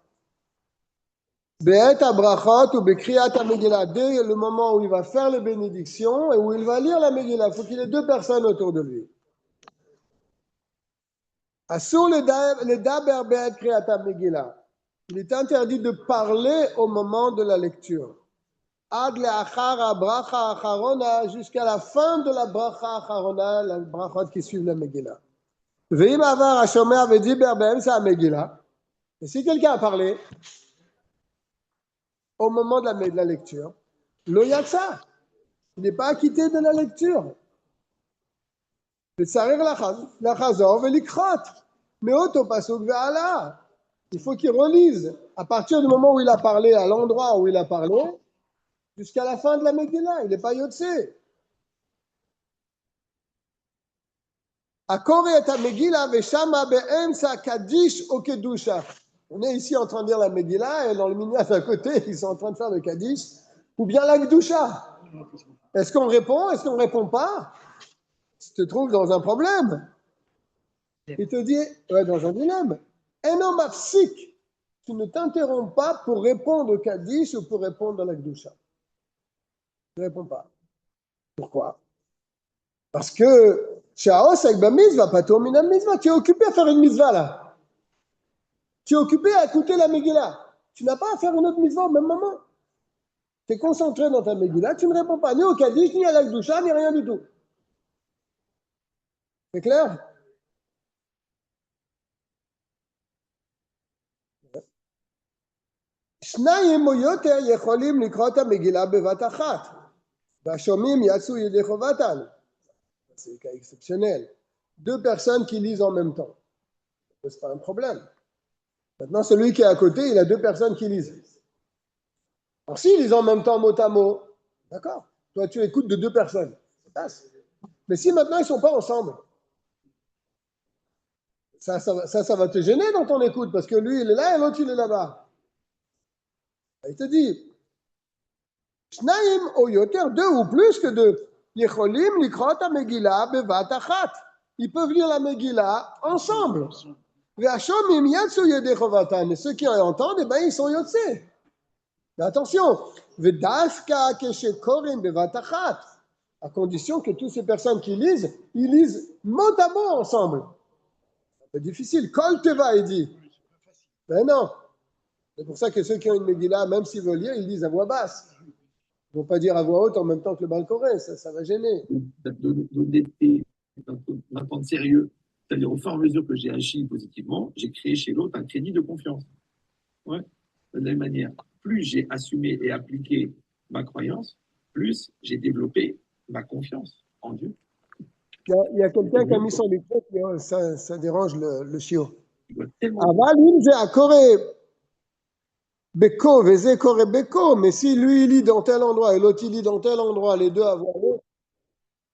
Be'et abrachot ou be'kriyat ha-Megillah. Dès le moment où il va faire les bénédictions et où il va lire la Megillah, il faut qu'il ait deux personnes autour de lui. Asur le daber be'et kriyat ha-Megillah. Il est interdit de parler au moment de la lecture. Ad le'achar ha-bracha acharona, jusqu'à la fin de la bracha acharona, la brachot qui suit la Megillah. Veim avar hashomea vediber be'emtza Megillah. Et si quelqu'un a parlé au moment de la lecture, lo yatsa, il n'est pas acquitté de la lecture. וצריך לחזור ולקחות מאותו פסוק והלאה. Il faut qu'il relise à partir du moment où il a parlé, à l'endroit où il a parlé, jusqu'à la fin de la Megillah. Il n'est pas yotse. הקורא את המגילה ושמה באמצע קדיש או קדושה. On est ici en train de lire la Megillah et dans le minyan à côté, ils sont en train de faire le Kaddish ou bien la Kedusha. Est-ce qu'on répond? Est-ce qu'on ne répond pas? Tu te trouves dans un problème. Il te dit, ouais, dans un dilemme. Eno mafsik. Tu ne t'interromps pas pour répondre au Kaddish ou pour répondre à la Kedusha. Tu ne réponds pas. Pourquoi? Parce que Shaos avec Bamizva, pas toi, Minam Mizva, tu es occupé à faire une mitzvah là. Tu es occupé à écouter la Megillah. Tu n'as pas à faire une autre mitzvah au même moment. Tu es concentré dans ta Megillah, tu ne réponds pas ni au Kaddish, ni à la Kedusha, ni rien du tout. C'est clair? שניים או יותר יכולים לקרוא את המגילה בבת אחת, והשומעים יצאו ידי חובתן. C'est le cas exceptionnel. Deux personnes qui lisent en même temps. C'est pas un problème. Maintenant, celui qui est à côté, il a deux personnes qui lisent. Alors, s'ils lisent en même temps mot à mot, d'accord, toi tu écoutes de deux personnes, ça passe. Mais si maintenant ils ne sont pas ensemble, ça va te gêner dans ton écoute, parce que lui il est là et l'autre il est là-bas. Il te dit, Shnaim ou yoter, deux ou plus que deux, Yecholim likrot ha-megillah bevat achat. Ils peuvent lire la Megillah ensemble. Ve'ashomim yatsu yedei chovatan. Et ceux qui entendent, eh ben, ils sont yotzés. Mais attention, Ve'dafka keshekorim bevat achat. À condition que toutes ces personnes qui lisent, ils lisent mot à mot ensemble. C'est difficile. Kol teva, il dit. Mais non. C'est pour ça que ceux qui ont une Megillah, même s'ils veulent lire, ils lisent à voix basse. Ils ne vont pas dire à voix haute en même temps que le Baal Koré, ça va gêner. D'honnêteté, d'un temps de sérieux. C'est-à-dire, au fur et à mesure que j'ai agi positivement, j'ai créé chez l'autre un crédit de confiance. Ouais. De la même manière, plus j'ai assumé et appliqué ma croyance, plus j'ai développé ma confiance en Dieu. Il y a quelqu'un qui a mis son micro, ça dérange le chiot. Il doit tellement... Aval, אם זה הקורא בקו וזה קורא בקו, mais si lui il lit dans tel endroit et l'autre il lit dans tel endroit, les deux à voix haute,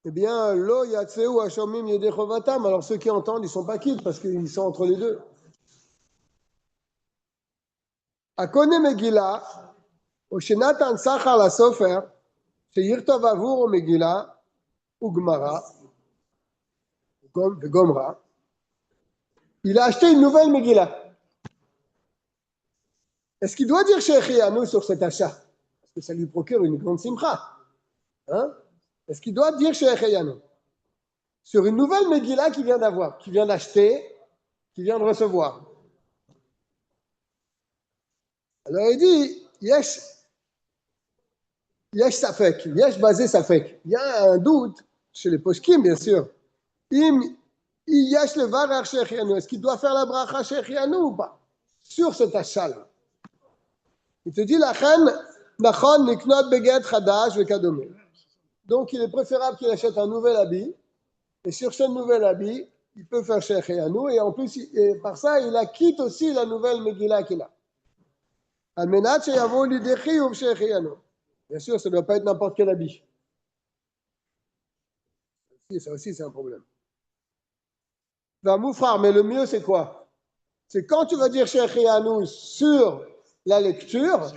eh bien, lo yatseu hashomim yedei chovatam. Alors ceux qui entendent, ils ne sont pas quittes parce qu'ils sont entre les deux. הקונה מגילה, או שנתן שכר לסופר, שיכתוב עבורו מגילה וגמרא, וגומרא, il a acheté une nouvelle Megillah. Est-ce qu'il doit dire Shechianu sur cet achat? Parce que ça lui procure une grande simcha. Hein? Est-ce qu'il doit dire Shechianu sur une nouvelle Megillah qu'il vient d'avoir, qu'il vient d'acheter, qu'il vient de recevoir? Alors il dit, Yesh Safek, Yesh basé Safek. Il y a un doute chez les poskim, bien sûr. Yesh le varar Shechianu. Est-ce qu'il doit faire la bracha Shechianu ou pas? Sur cet achat-là. Il te dit, Lachen, Nachon, Niknot, Beged, Chadash, Vekadome. Donc il est préférable qu'il achète un nouvel habit. Et sur ce nouvel habit, il peut faire Shechianu. Et en plus, par ça, il acquitte aussi la nouvelle Megillah qu'il a. Almenat sheyavo lidei chiyuv Shechianu. Bien sûr, ça ne doit pas être n'importe quel habit. Ça aussi, c'est un problème. Moufrar, mais le mieux, c'est quoi? C'est quand tu vas dire Shechianu sur la lecture,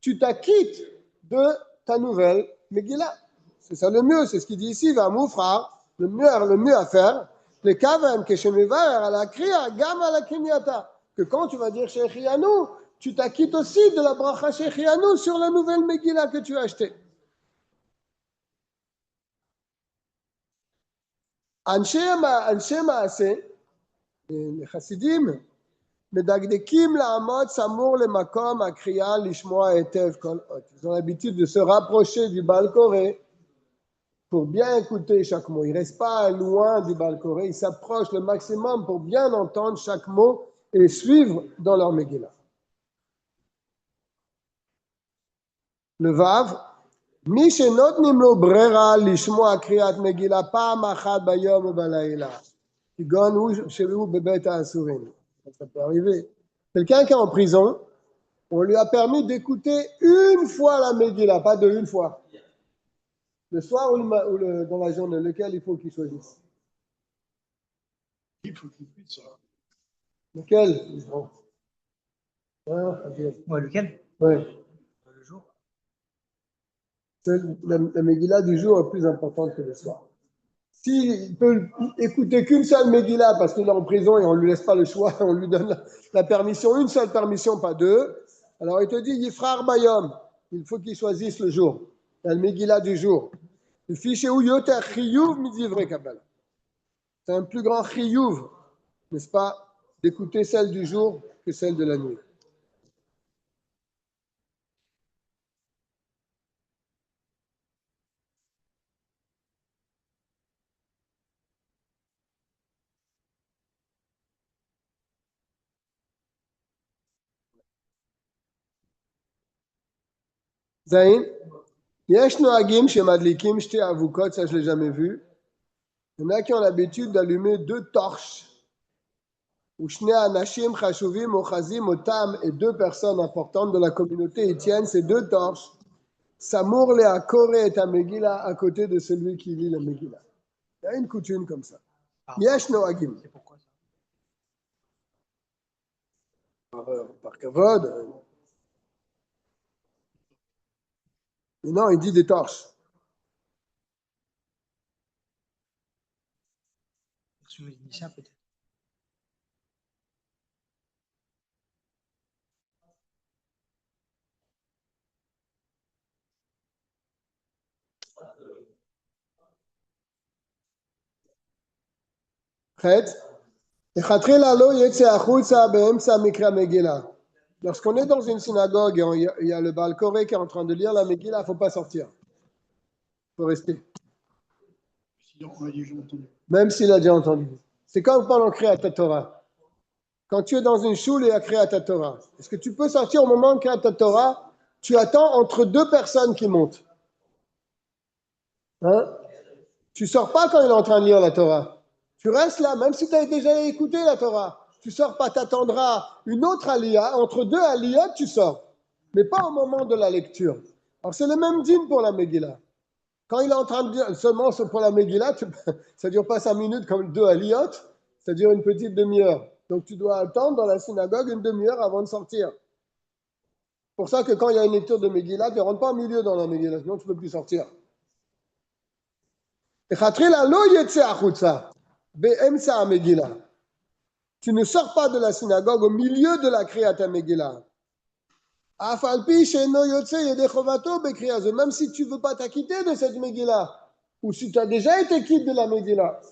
tu t'acquittes de ta nouvelle Megillah. C'est ça le mieux, c'est ce qu'il dit ici. Moufrar, le mieux à faire, le kavem que shemivar à la kriya, gam à la kinyata. Que quand tu vas dire Shechianu, tu t'acquittes aussi de la bracha Shechianu sur la nouvelle Megillah que tu as achetée. אנשי מעשה, חסידים, מדקדקים לעמוד סמור למקום הקריאה לשמוע היטב כל אות. Ils ont l'habitude de se rapprocher du Baal Koré pour bien écouter chaque mot. Il ne reste pas loin du Baal Koré, il s'approche le maximum pour bien entendre chaque mot et suivre dans leur Megillah. Le Vav, מי שנותנים לו ברירה לשמוע קריאת מגילה פעם אחת ביום ובלילה, כגון שהוא בבית האסורים. Ça peut arriver. Quelqu'un qui est en prison, on lui a permis d'écouter une fois la Megillah, pas une fois. Le soir ou dans la journée, lequel il faut qu'il choisisse? Il faut qu'il puisse ça. Lequel? Ouais, lequel? Ouais. Le jour. La Megillah du jour est plus importante que le soir. S'il peut écouter qu'une seule Megillah parce qu'il est en prison et on ne lui laisse pas le choix, on lui donne la permission, une seule permission, pas deux, alors il te dit Yifrar Bayom, il faut qu'il choisisse le jour, la Megillah du jour. Le fichier où Yoter Chiyuv Midivre Kabbalah. C'est un plus grand Chiyuv, n'est-ce pas, d'écouter celle du jour que celle de la nuit. Zayn, Yesh Noagim chez Madlikim, Shte Avukot, ça je ne l'ai jamais vu. Il y en a qui ont l'habitude d'allumer deux torches. Où Shne Anashim Chashuvim Ochazim Otam et deux personnes importantes de la communauté, ils tiennent ces deux torches. Samour le Akore et Megillah à côté de celui qui lit la Megillah. Il y a une coutume comme ça. Yesh Noagim. C'est pourquoi ça? Par Kavod. Mais non, il dit des torches. C'est musicien peut-être. Lorsqu'on est dans une synagogue et il y a le Baal Koré qui est en train de lire la Megillah, il ne faut pas sortir. Il faut rester. Même s'il a déjà entendu. C'est comme pendant Kriyat Torah. Quand tu es dans une choule et à Kriyat Torah, est-ce que tu peux sortir au moment de Kriyat Torah? Tu attends entre deux personnes qui montent. Hein? Tu ne sors pas quand il est en train de lire la Torah. Tu restes là, même si tu as déjà écouté la Torah. Tu ne sors pas, tu attendras une autre aliyah. Entre deux aliyahs, tu sors. Mais pas au moment de la lecture. Alors c'est le même dîme pour la Megillah. Quand il est en train de dire seulement pour la Megillah, ça ne dure pas 5 minutes comme deux aliyot, ça dure une petite demi-heure. Donc tu dois attendre dans la synagogue une demi-heure avant de sortir. C'est pour ça que quand il y a une lecture de Megillah, tu ne rentres pas au milieu dans la Megillah, sinon tu ne peux plus sortir. Tu ne sors pas de la synagogue au milieu de la Kriyat Megillah. Même si tu ne veux pas t'acquitter de cette Megillah, ou si tu as déjà été quitte de la Megillah.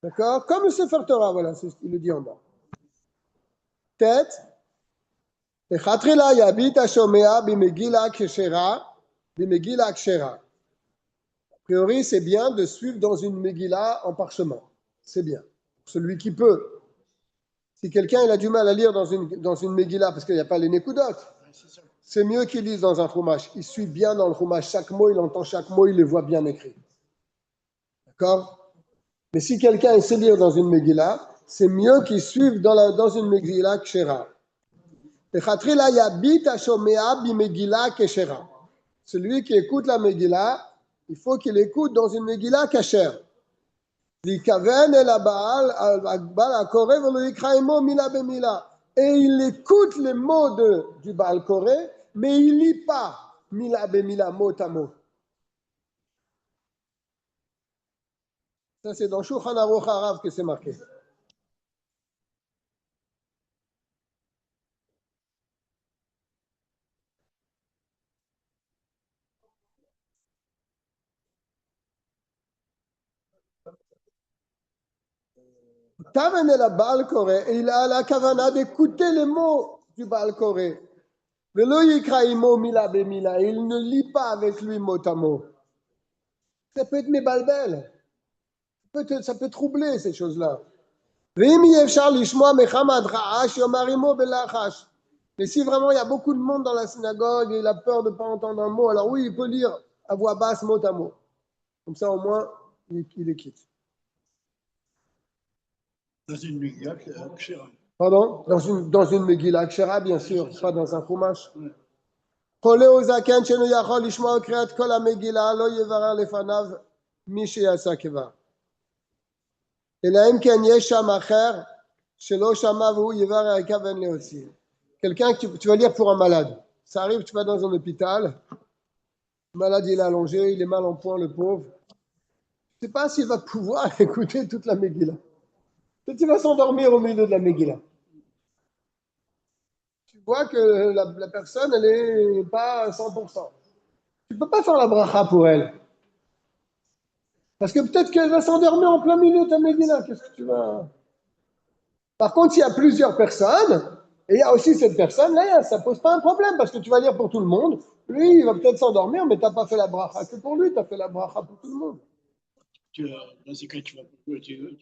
D'accord? Comme le Sefer Torah, voilà, c'est ce qu'il le dit en bas. Tête. A priori, c'est bien de suivre dans une Megillah en parchemin. C'est bien. Celui qui peut. Si quelqu'un il a du mal à lire dans une Megillah parce qu'il n'y a pas les Nekudot, c'est mieux qu'il lise dans un Chumash. Il suit bien dans le Chumash. Chaque mot, il entend chaque mot, il les voit bien écrits. D'accord? Mais si quelqu'un sait lire dans une Megillah, c'est mieux qu'il suive dans une Megillah Kshera. Celui qui écoute la Megillah, il faut qu'il écoute dans une Megillah Kasher. Et il écoute les mots du Baal Koré, mais il ne lit pas Mila Bemila, mot à mot. Ça, c'est dans Shulchan Aruch Harav que c'est marqué. Taven el Baal Koré, et il a la kavana d'écouter les mots du Baal Koré. Velo yikra imo mila bemila. Il ne lit pas avec lui mot à mot. Ça peut être mébalbel. Ça peut troubler ces choses-là. Mais si vraiment il y a beaucoup de monde dans la synagogue et il a peur de ne pas entendre un mot, alors oui, il peut lire à voix basse mot à mot. Comme ça, au moins, il les quitte. Dans une Megillah, Kshera. Pardon? Dans une Megillah Kshera, bien sûr, pas dans un Chumash. חולה או זקן שאינו יכול לשמוע קריאת כל המגילה, לא יברר לפניו מי שיעשה כבר. אלא אם כן יש שם אחר שלא שמע והוא יברר יכוון להוציא. Quelqu'un que tu vas lire pour un malade. Ça arrive, tu vas dans un hôpital, le malade il est allongé, il est mal en point, le pauvre. Je ne sais pas s'il va pouvoir écouter toute la Megillah. Peut-être qu'il va s'endormir au milieu de la Megillah. Tu vois que la personne, elle n'est pas à 100%. Tu ne peux pas faire la bracha pour elle. Parce que peut-être qu'elle va s'endormir en plein milieu de ta Megillah. Qu'est-ce que tu vas... Par contre, s'il y a plusieurs personnes, et il y a aussi cette personne-là, ça ne pose pas un problème, parce que tu vas lire pour tout le monde. Lui, il va peut-être s'endormir, mais tu n'as pas fait la bracha que pour lui, tu as fait la bracha pour tout le monde. Dans ces cas, tu vas pourquoi tu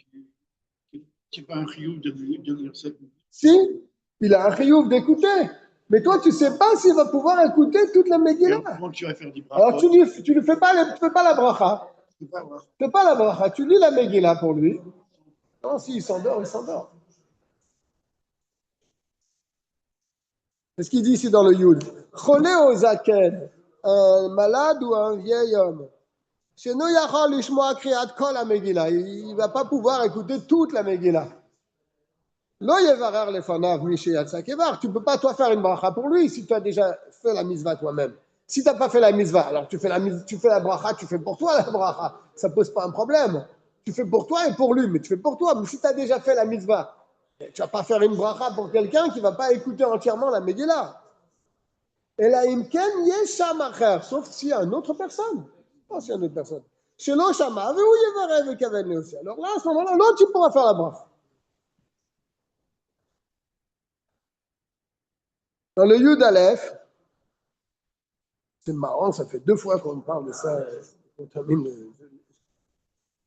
pas un chiyuv de lire cette. Si, il a un chiyuv d'écouter. Mais toi, tu ne sais pas s'il va pouvoir écouter toute la Megillah. Comment tu vas faire du bracha? Alors, tu ne fais pas la bracha. Tu ne fais pas la bracha. Tu lis la Megillah pour lui. Non, s'il s'endort, il s'endort. C'est ce qu'il dit ici dans le Yud. Cholé o zaken, un malade ou un vieil homme. Il ne va pas pouvoir écouter toute la Megillah. Tu ne peux pas toi faire une bracha pour lui si tu as déjà fait la mitzvah toi-même. Si tu n'as pas fait la mitzvah, alors tu fais la bracha, tu fais pour toi la bracha. Ça ne pose pas un problème. Tu fais pour toi et pour lui, mais tu fais pour toi. Mais si tu as déjà fait la mitzvah, tu ne vas pas faire une bracha pour quelqu'un qui ne va pas écouter entièrement la Megillah. Et là, sauf s'il y a une autre personne. Pas s'il y a une autre personne. Alors là, à ce moment-là, l'autre, tu pourras faire la bracha. Dans le Yud Aleph, c'est marrant, ça fait 2 fois qu'on parle de ça. On termine.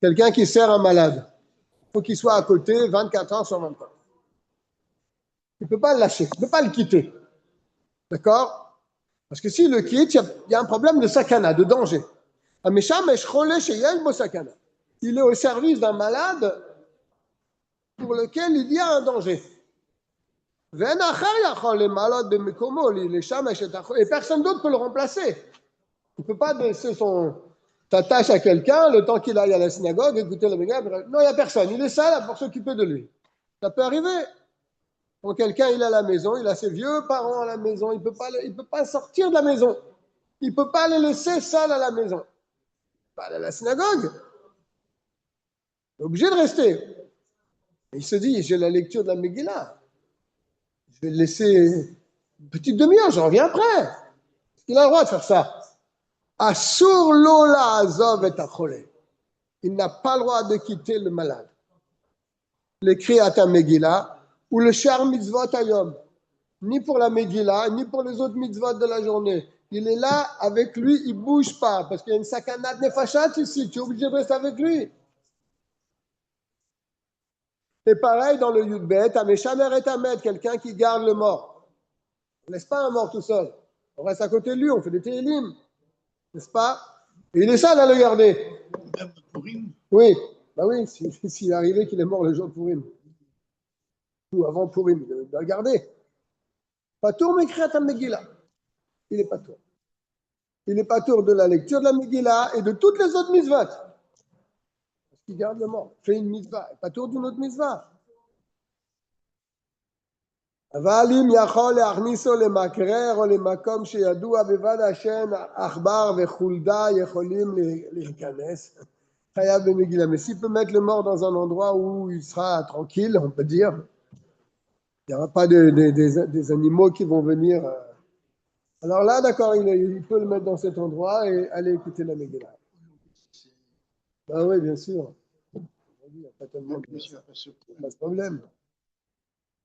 Quelqu'un qui sert un malade, il faut qu'il soit à côté 24 heures sur 24. Il ne peut pas le lâcher, il ne peut pas le quitter. D'accord? Parce que s'il le quitte, il y a un problème de sakana, de danger. Il est au service d'un malade pour lequel il y a un danger. Et personne d'autre peut le remplacer. Il ne peut pas laisser ta tâche à quelqu'un le temps qu'il aille à la synagogue, écouter le Megillah. Non, il n'y a personne. Il est seul pour s'occuper de lui. Ça peut arriver. Quand quelqu'un il est à la maison, il a ses vieux parents à la maison, il peut pas sortir de la maison. Il ne peut pas les laisser seuls à la maison. Il peut aller à la synagogue. Il est obligé de rester. Et il se dit, j'ai la lecture de la Megillah. Je vais le laisser une petite demi-heure, je reviens après. Il a le droit de faire ça. Asur lola azov et acholé. Il n'a pas le droit de quitter le malade. L'écrit à ta Megillah ou le shar mitzvot ayom. Ni pour la Megillah, ni pour les autres mitzvot de la journée. Il est là avec lui, il ne bouge pas. Parce qu'il y a une sakanat nefashat ici, tu es obligé de rester avec lui. Et pareil dans le Yudbet, Ameshamer et Ahmed, quelqu'un qui garde le mort. On ne laisse pas un mort tout seul. On reste à côté de lui, on fait des télim. N'est-ce pas? Et il est seul à le garder. Même Purim. Oui, bah oui, s'il est arrivé qu'il est mort le jour de Purim. Ou avant Purim, il doit le garder. Patour m'écrit à Megillah. Il n'est pas tour. Il n'est pas tour de la lecture de la Megillah et de toutes les autres mitzvot. Parce qu'il garde le mort. Fait une mitzvah. Pas tour d'une autre mitzvah. אבל אם יכול להכניסו למקרר או למקום שידוע בבד השן עכבר וחולדה יכולים להיכנס, חייב במגילה. Mais s'il peut mettre le mort dans un endroit où il sera tranquille, on peut dire, il n'y aura pas des animaux qui vont venir. Alors là, d'accord, il peut le mettre dans cet endroit et aller écouter la Megillah. Ben oui, bien sûr. Il n'y a pas tellement de problème.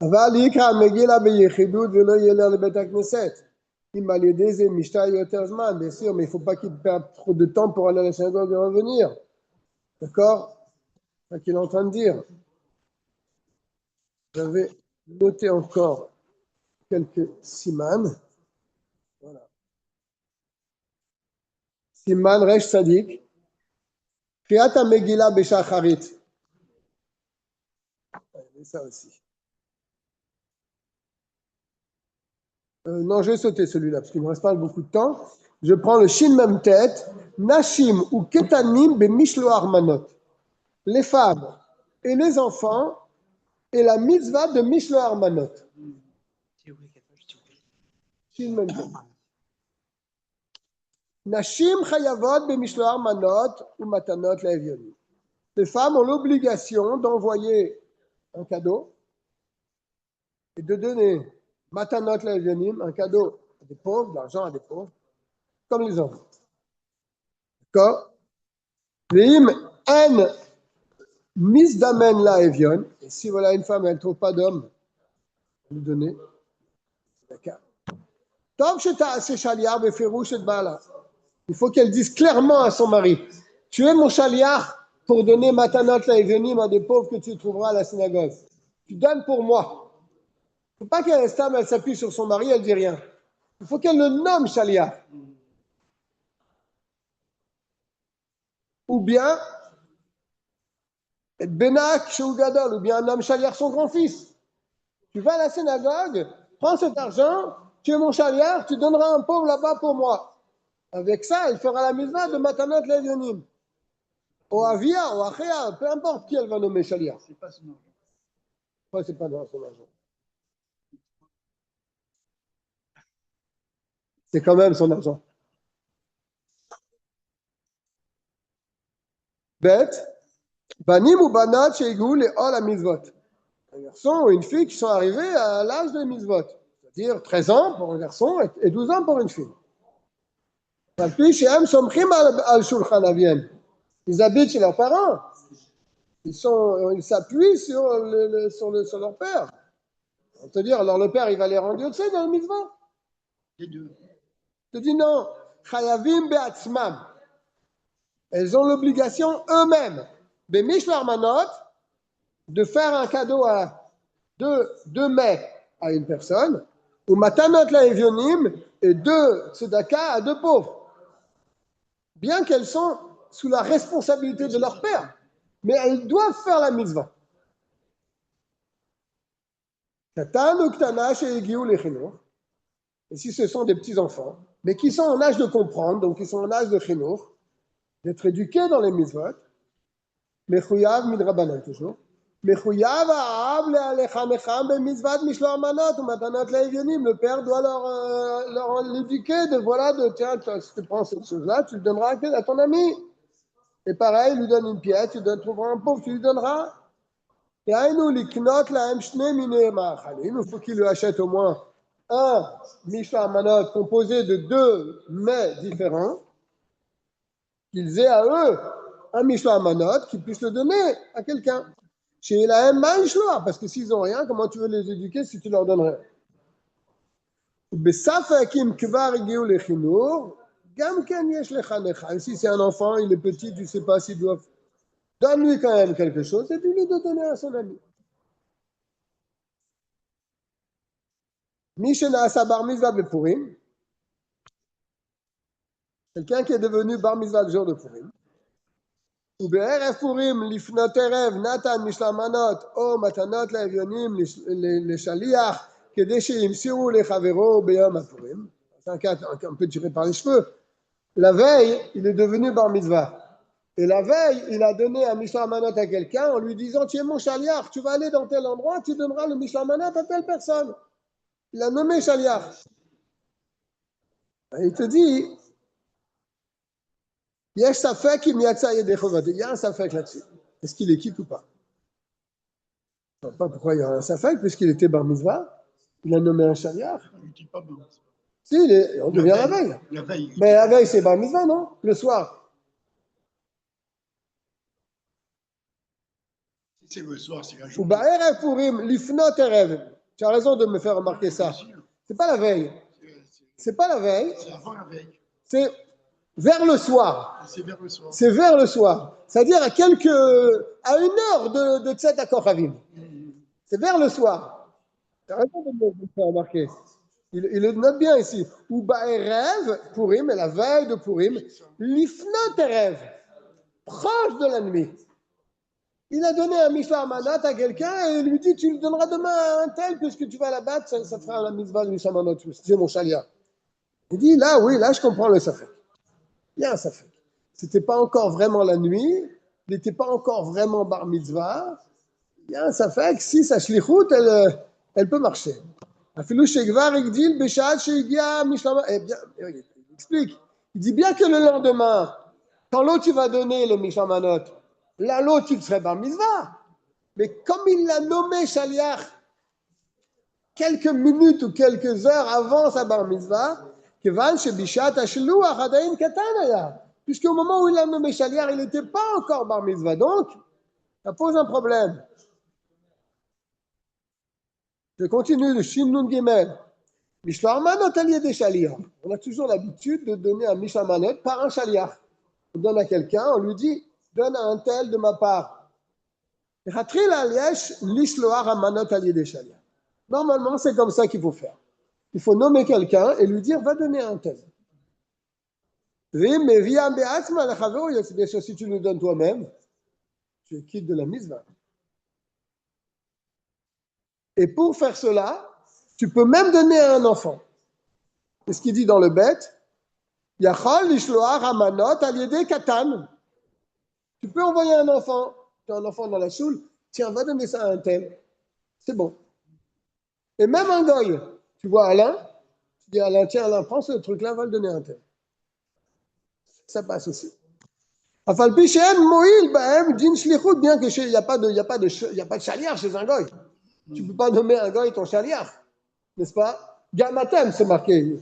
אבל יקרא מגילה ביחידות ולא ילך לבית הכנסת. Bien sûr, mais il ne faut pas qu'il perde trop de temps pour aller à la synagogue et revenir. D'accord? C'est ce qu'il est en train de dire. J'avais noté encore quelques siman. Voilà. Siman Resh Sadik. Kriyat Megillah Beshacharit. Ça aussi. Non, je vais sauter celui-là parce qu'il ne me reste pas beaucoup de temps. Je prends le Shin même tête. Nashim ou Ketanim be Mishloach Manot. Les femmes et les enfants et la mitzvah de Mishloach Manot. Shin même tête. Nashim chayavot be Mishloach Manot ou Matanot le'evyonim. Les femmes ont l'obligation d'envoyer un cadeau et de donner Matanot le'evyonim, un cadeau à des pauvres, de l'argent à des pauvres, comme les enfants. D'accord? Ve'im en misdamen la'evyon. Et si voilà une femme, elle ne trouve pas d'homme à lui donner, d'accord? Tov sheta'aseh shaliach befirush et ba'ala. Il faut qu'elle dise clairement à son mari, tu es mon shaliach pour donner matanot la'evyonim à des pauvres que tu trouveras à la synagogue. Tu donnes pour moi. Il ne faut pas qu'elle elle s'appuie sur son mari, elle ne dit rien. Il faut qu'elle le nomme shaliach. Ou bien, Benak Shougadol, ou bien un homme shaliach, son grand-fils. Tu vas à la synagogue, prends cet argent, tu es mon shaliach, tu donneras un pauvre là-bas pour moi. Avec ça, elle fera la mitzvah de matanot le'evyonim. Ou avia, ou achia, peu importe qui elle va nommer shaliach. C'est pas son argent. Ouais, c'est pas dans son argent. C'est quand même son argent. Bête, banim ou banat sheigou les ol à mitzvot. Un garçon ou une fille qui sont arrivés à l'âge de mitzvot. C'est-à-dire 13 ans pour un garçon et 12 ans pour une fille. Ils habitent chez leurs parents. Ils s'appuient sur leur père. On te dire, alors le père, il va les rendre, tu sais, dans le mitzvah. Les deux. Je te dis non. Chayavim be'atzmam. Elles ont l'obligation eux-mêmes, b'mishloach manot, de faire un cadeau à deux mets à une personne, ou matanot la'evyonim, et 2 tzedaka à 2 pauvres. Bien qu'elles sont sous la responsabilité de leur père, mais elles doivent faire la mitzvah. Et si ce sont des petits-enfants, mais qui sont en âge de comprendre, donc qui sont en âge de chinour, d'être éduqués dans les mitzvot, mechouyav midrabanan toujours, mechouyav ha'av le'alechamecham b'mitzvat mishloach manot ou matanot le'evyonim. Le père doit leur l'éduquer tiens, si tu prends cette chose-là, tu le donneras à ton ami. Et pareil, il lui donne une pièce, tu trouveras un pauvre, tu lui donneras. Et il faut qu'il lui achète au moins un mishloach manot composé de 2 mets différents, qu'ils aient à eux un mishloach manot qu'ils puissent le donner à quelqu'un. Chez la mishloach, parce que s'ils n'ont rien, comment tu veux les éduquer si tu leur donnes rien? Si c'est un enfant, il est petit, tu ne sais pas s'il doit. Donne-lui quand même quelque chose et dis-lui de donner à son ami. Mishena asa bar mitzvah bepurim. Quelqu'un qui est devenu bar mitzvah le jour de Purim. Ou be'erev Purim lifnot erev natan mishloach manot o matanot le'evyonim le'shaliach kedei sheyimsiru lechavero beyom hapurim. C'est un cas un peu tiré par les cheveux. La veille, il est devenu bar mitzvah. Et la veille, il a donné un mishloach manot à quelqu'un en lui disant, tu es mon shaliach, tu vas aller dans tel endroit, tu donneras le mishloach manot à telle personne. Il a nommé shaliach. Et il te dit, il y a un safek là-dessus. Est-ce qu'il est quitte ou pas? Je ne sais pas pourquoi il y a un safek, puisqu'il était bar mitzvah. Il a nommé un shaliach. Il n'était pas bon. Si, on devient la veille. La veille. Mais la veille, c'est bar mitzvah, non? Le soir. C'est le soir, c'est la Ou journée. ba'erev Purim, lifnot erev. Tu as raison de me faire remarquer ça. C'est pas la veille. c'est pas la veille, C'est avant la veille. c'est vers le soir. C'est vers le soir. C'est vers le soir. C'est-à-dire à une heure de Tzet HaKochavim. C'est vers le soir. Tu as raison de me faire remarquer. Il le note bien ici. Ou Ba'erev, Purim, et la veille de Purim, l'ifnot Erev, proche de la nuit. Il a donné un Mishla Manat à quelqu'un et il lui dit, tu le donneras demain à un tel, puisque tu vas la battre, ça fera la mitzvah de Mishla Manat. C'est mon chalia. Il dit, là, oui, là, je comprends le safek. Il y a un safek. C'était pas encore vraiment la nuit, il n'était pas encore vraiment bar mitzvah. Il y a un safek, si sa shlichut, elle peut marcher. Afilou shekvar igdil b'sha'at she'igia Mishla Manat. Eh bien, il explique. Il dit bien que le lendemain, quand l'autre, tu vas donner le Mishla Manat, là, l'autre, il serait bar mitzvah. Mais comme il l'a nommé Shaliach quelques minutes ou quelques heures avant sa bar mitzvah, kevan shebishat hashluach adayin katan haya. Puisqu'au moment où il l'a nommé Shaliach, il n'était pas encore bar mitzvah. Donc, ça pose un problème. Je continue de Shimnun Gimel. Mishloach manot al yedei Shaliach. On a toujours l'habitude de donner un Mishloach manot par un Shaliach. On donne à quelqu'un, on lui dit, donne à un tel de ma part. Normalement, c'est comme ça qu'il faut faire. Il faut nommer quelqu'un et lui dire, va donner à un tel. Mais bien sûr, si tu nous donnes toi-même, tu quittes de la mitzvah. Et pour faire cela, tu peux même donner à un enfant. C'est ce qu'il dit dans le bête. Yachol lishloach hamanot al yedei katan. Tu peux envoyer un enfant. Tu as un enfant dans la choule, tiens, va donner ça à un tel. C'est bon. Et même un goy, tu vois Alain, tu dis Alain, tiens Alain, prends ce truc-là, va le donner à un tel. Ça passe aussi. Afalpi she'en mo'il ba'em din shlichut, bien qu'il n'y a pas de chaliar chez un goy. Tu ne peux pas nommer un goy ton chaliar, n'est-ce pas? Gamatem, c'est marqué.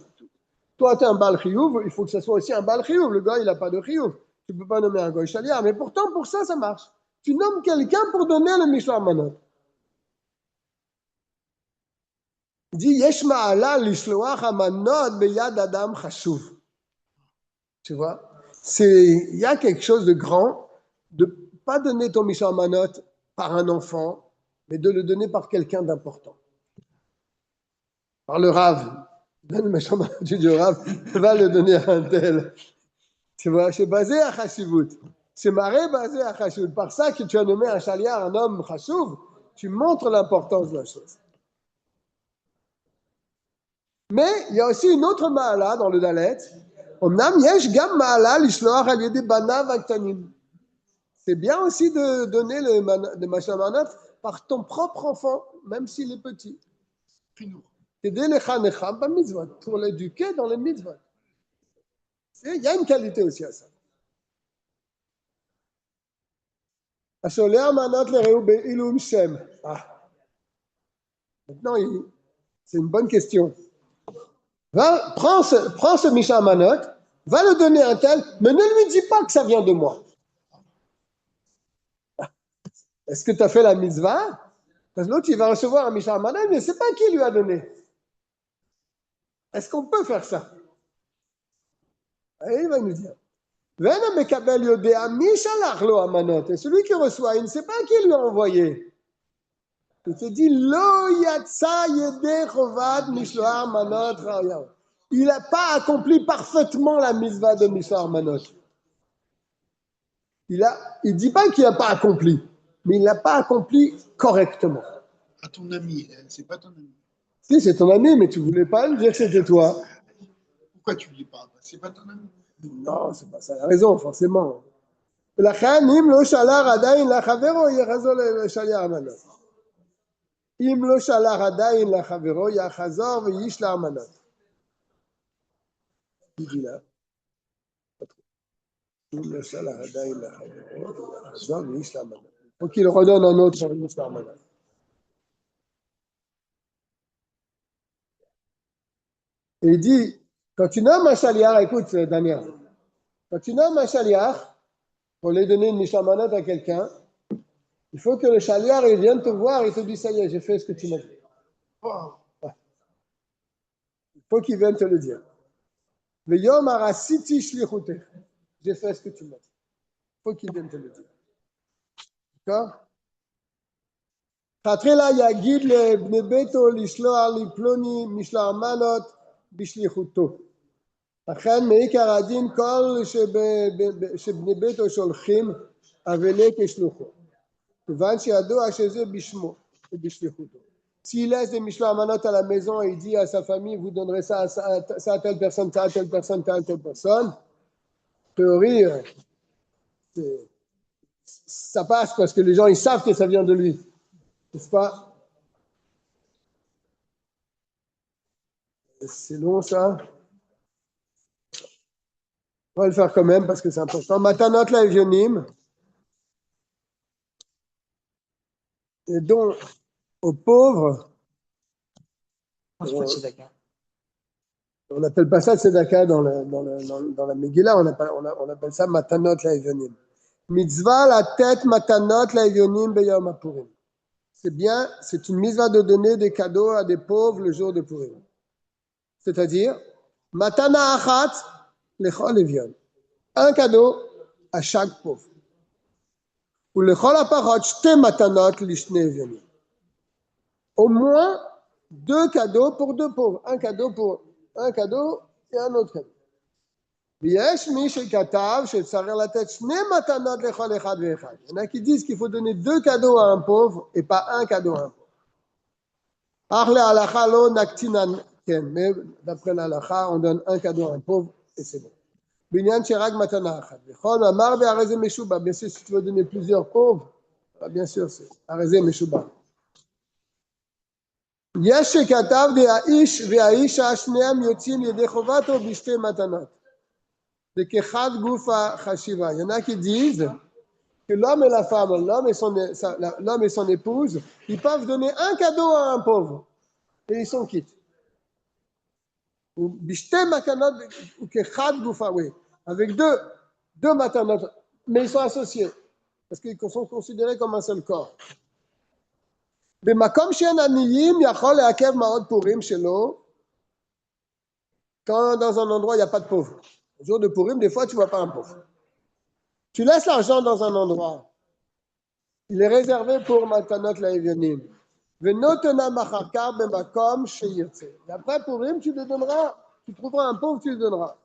Toi, tu es un bal chiyuv, il faut que ce soit aussi un bal chiyuv. Le goy, il n'a pas de chiyuv. Tu ne peux pas nommer un goy chaliar, mais pourtant, pour ça, ça marche. Tu nommes quelqu'un pour donner le Mishloach Manot. Il dit Yesh ma'ala lishloach hamanot beyad adam chashuv. Tu vois, il y a quelque chose de grand de ne pas donner ton Mishloach Manot par un enfant, mais de le donner par quelqu'un d'important. Par le Rav. Donne le Mishloach Manot du Rav, va le donner à un tel. Tu vois, c'est basé à Chashivut. C'est marré basé à Chashuv. Par ça que tu as nommé un chaliar, un homme Chashuv, tu montres l'importance de la chose. Mais il y a aussi une autre ma'ala dans le Dalet. Omnam yesh gam ma'ala lishloach al yedei banav aktanim. C'est bien aussi de donner le Mishloach Manot par ton propre enfant, même s'il est petit. Kedei lechanecham b'mitzvot, pour l'éduquer dans les mitzvot. Il y a une qualité aussi à ça. Maintenant, c'est une bonne question. Prends ce Mishloach Manot, va le donner à un tel, mais ne lui dis pas que ça vient de moi. Est-ce que tu as fait la mitzvah? Parce que l'autre, il va recevoir un Mishloach Manot, mais il ne sait pas qui lui a donné. Est-ce qu'on peut faire ça? Et il va nous dire. Et celui qui reçoit, il ne sait pas qui lui a envoyé. Il te dit, Lo yatsa yedei chovad mishloach manot ra'ya. Il n'a pas accompli parfaitement la mitzvah de Mishloach Manot. Il ne dit pas qu'il n'a pas accompli, mais il n'a pas accompli correctement. À ton ami, c'est pas ton ami. Si, c'est ton ami, mais tu ne voulais pas le dire que c'était toi. Pourquoi tu ne dis pas? C'est pas ton ami. Non, c'est pas ça la raison, forcément. ולכן, אם לא שלח עדיין לחברו, יחזור לשליח מנות. אם לא שלח עדיין לחברו, יחזור וישלח מנות. il là. אם לא שלח עדיין לחברו, יחזור וישלח מנות. faut qu'il redonne un autre sur ישלח מנות. Et il dit, quand tu nommes un chaliar, écoute Daniel, quand tu nommes un chaliar, pour lui donner une Mishloach Manot à quelqu'un, il faut que le chaliar il vienne te voir et te dise, ça y est, j'ai fait ce que tu m'as dit. Ouais. Il faut qu'il vienne te le dire. Veyom arasiti shlichutech. J'ai fait ce que tu m'as dit. Il faut qu'il vienne te le dire. D'accord? Khatrelah yagid le bnei beto lishloach li ploni mishloach manot bishlichuto. לכן מעיקר הדין כל שבני ביתו שולחים אבלה כשלוחו, כיוון שידוע שזה בשמו ובשליחותו. S'il laisse des mishloach manot à la maison et il dit à sa famille, vous donnerez ça à telle personne, ça à telle personne, ça à telle personne, théorie, ça passe parce que les gens ils savent que ça vient de lui, n'est-ce pas? C'est long ça. On va le faire quand même parce que c'est important. Matanot l'Evionim, et donc aux pauvres, on n'appelle pas ça tzedaka dans la Megillah, on appelle ça Matanot l'Evionim. Mitzvah la tête Matanot l'Evionim beyom HaPurim. C'est bien, c'est une mitzvah de donner des cadeaux à des pauvres le jour de Purim. C'est-à-dire, Matana achat lechol evion. Un cadeau à chaque pauvre. Ou lechol hapachot shte matanot lishne evionim. Au moins 2 cadeaux pour 2 pauvres. Un cadeau pour un cadeau et un autre cadeau. ויש מי שכתב שצריך לתת 2 מתנות לכל אחד ואחד. Il y en a qui disent qu'il faut donner 2 cadeaux à un pauvre et pas un cadeau à un pauvre. אך להלכה לא נקטינן, כן, mais d'après l'halakha, on donne un cadeau à un pauvre et c'est bon. בעניין שרק מתנה אחת. וכל אמר והרי זה משובח. Bien sûr, si tu veux donner plusieurs pauvres, bien sûr, c'est הרי זה משובח. יש שכתב דהאיש והאישה שניהם יוצאים ידי חובתו בשתי מתנות. וכחד גוף החשיבה. Il y en a qui disent que l'homme et la femme, l'homme et son épouse, ils peuvent donner un cadeau à un pauvre et ils sont quittes. Ou bishte matanot ou kechad gufa, oui, avec deux matanot, mais ils sont associés parce qu'ils sont considérés comme un seul corps. במקום שאין עניים יכול לעכב מעות פורים שלו, quand dans un endroit il n'y a pas de pauvre. Le jour de Purim, des fois tu ne vois pas un pauvre. Tu laisses l'argent dans un endroit. Il est réservé pour Matanot l'Evionim. Venotena machakar bemakom sheyirtze. Et après Purim, tu le donneras. Tu trouveras un pauvre, tu le donneras.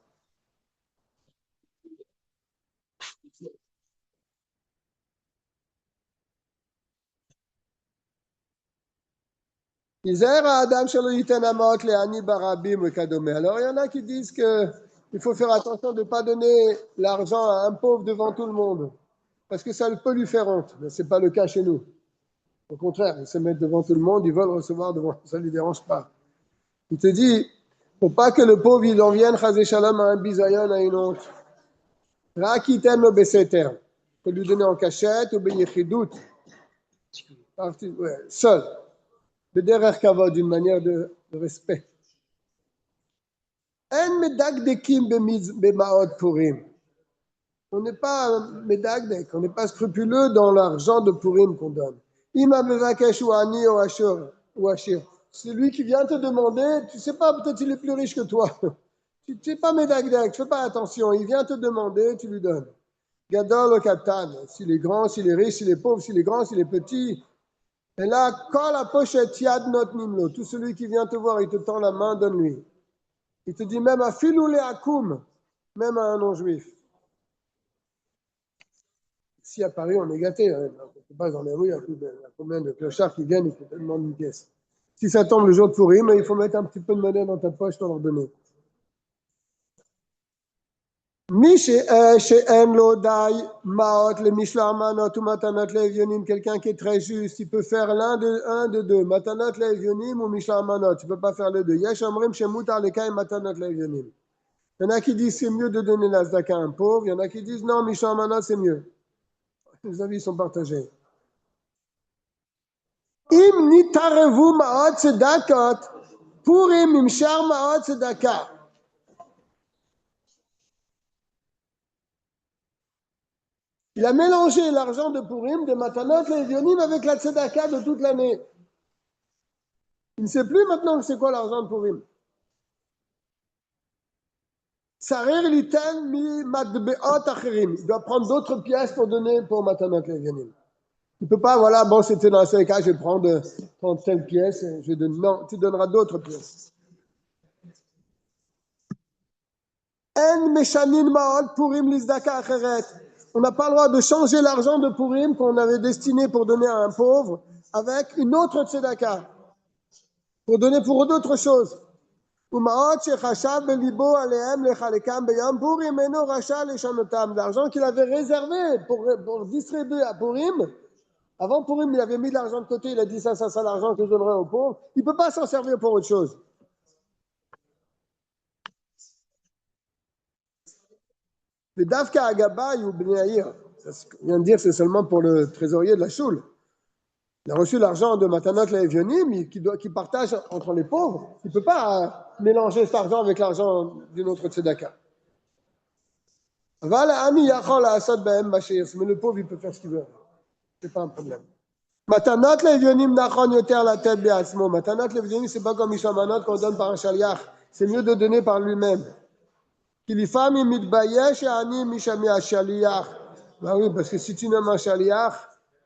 Alors, il y en a qui disent qu'il faut faire attention de ne pas donner l'argent à un pauvre devant tout le monde, parce que ça peut lui faire honte. Mais ce n'est pas le cas chez nous. Au contraire, ils se mettent devant tout le monde, ils veulent recevoir devant, ça ne lui dérange pas. Il te dit, il ne faut pas que le pauvre, il en vienne, chazé shalom, à un bisayon, à une honte. Rakiten lo beseter. Il faut lui donner en cachette, ou beyechidout. Seul. Bederer kavod, d'une manière de respect. En medagdekim bemaot purim. On n'est pas medagdek, on n'est pas scrupuleux dans l'argent de Purim qu'on donne. Ima bevakesh ou ani ou ashir. Celui qui vient te demander, tu ne sais pas, peut-être il est plus riche que toi. Tu ne sais pas medagdek, tu ne fais pas attention. Il vient te demander, tu lui donnes. Gadol ou katan, s'il est grand, s'il est riche, s'il est pauvre, s'il est grand, s'il est petit. Et là, quand la pochette yad not nimlo, tout celui qui vient te voir, il te tend la main, donne-lui. Il te dit même à filou le akoum, même à un non-juif. Ici à Paris, on est gâté. Hein. On passe dans les rues, il y a combien de clochards qui viennent et qui te demandent une pièce. Si ça tombe le jour de Purim, il faut mettre un petit peu de monnaie dans ta poche pour leur donner. Quelqu'un qui est très juste, il peut faire un de deux, matanot le'evionim ou mishlar manot. Tu ne peux pas faire les deux. Yesh omrim shemutar lekai matanot le'evionim. Il y en a qui disent c'est mieux de donner la zdaka à un pauvre. Il y en a qui disent non, mishlar manot c'est mieux. Les avis sont partagés. Im nitarevu ma'ot tzedakot purim imshar ma'ot tzedaka. Il a mélangé l'argent de Purim, de Matanot, l'Evionim avec la tzedaka de toute l'année. Il ne sait plus maintenant c'est quoi l'argent de Purim. Sarir liten mi matbeot acherim. Il doit prendre d'autres pièces pour donner pour Matanot Levianim. Tu ne peux pas, voilà, bon, c'était dans ce cas, je vais prendre telle pièce, je donne. Non, tu donneras d'autres pièces. En meshanin ma'od purim lizdaka acheret. On n'a pas le droit de changer l'argent de Purim qu'on avait destiné pour donner à un pauvre avec une autre tzedaka, pour donner pour d'autres choses. L'argent qu'il avait réservé pour distribuer à Purim, avant Purim, il avait mis de l'argent de côté, il a dit ça c'est l'argent que je donnerai aux pauvres. Il ne peut pas s'en servir pour autre chose. Le Davka Agabay ou Bneaïr, ce qu'on vient de dire, c'est seulement pour le trésorier de la choule. Il a reçu l'argent de Matanot Le'Evionim qui partage entre les pauvres. Il ne peut pas mélanger cet argent avec l'argent d'une autre tzedaka. Mais le pauvre, il peut faire ce qu'il veut. Ce n'est pas un problème. Matanot Le'Evionim nachon yoter la tête be'atzmo. Matanot Le'Evionim, ce n'est pas comme Mishamanot qu'on donne par un shaliach. C'est mieux de donner par lui-même. Kilifam mitbayesh ani mishami ashaliach. Bah oui, parce que si tu nommes un shaliach,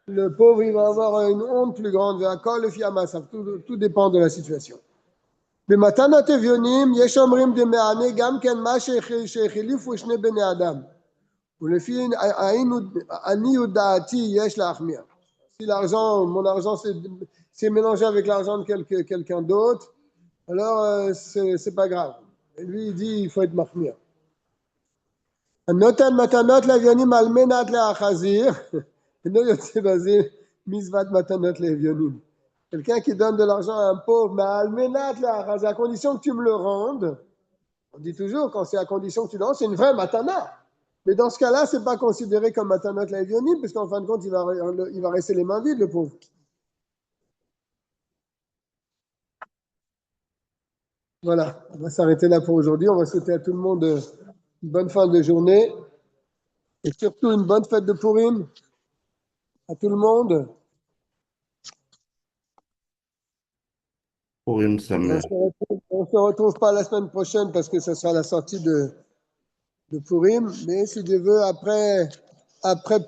le pauvre il va avoir une honte plus grande. Tout dépend de la situation. B'matanot evionim yesh omrim de me'ane gam ken ma shechilifu shne bnei adam. Ulefi ani udaati yesh la'achmir. Si l'argent, mon argent s'est mélangé avec l'argent de quelqu'un d'autre, alors c'est pas grave. Et lui il dit il faut être mahmir. Noten matanot levionim al menat le'achazir. No yotze bazé misvat matanot levionim. Quelqu'un qui donne de l'argent à un pauvre, mais al menat le'achazir, à condition que tu me le rendes. On dit toujours, quand c'est à condition que tu le rendes, c'est une vraie matana. Mais dans ce cas-là, c'est pas considéré comme matanot levionim, parce qu'en fin de compte, il va rester les mains vides, le pauvre. Voilà, on va s'arrêter là pour aujourd'hui. On va souhaiter à tout le monde une bonne fin de journée et surtout une bonne fête de Purim à tout le monde. Purim Sameach. On se retrouve pas la semaine prochaine parce que ce sera la sortie de Purim. Mais si Dieu veut, après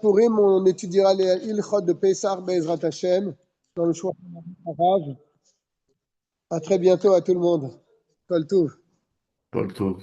Purim, on étudiera les Ilchot de Pesach Be'ezrat Hashem dans le choix arabe. À très bientôt à tout le monde. Kol Tov. Kol Tov.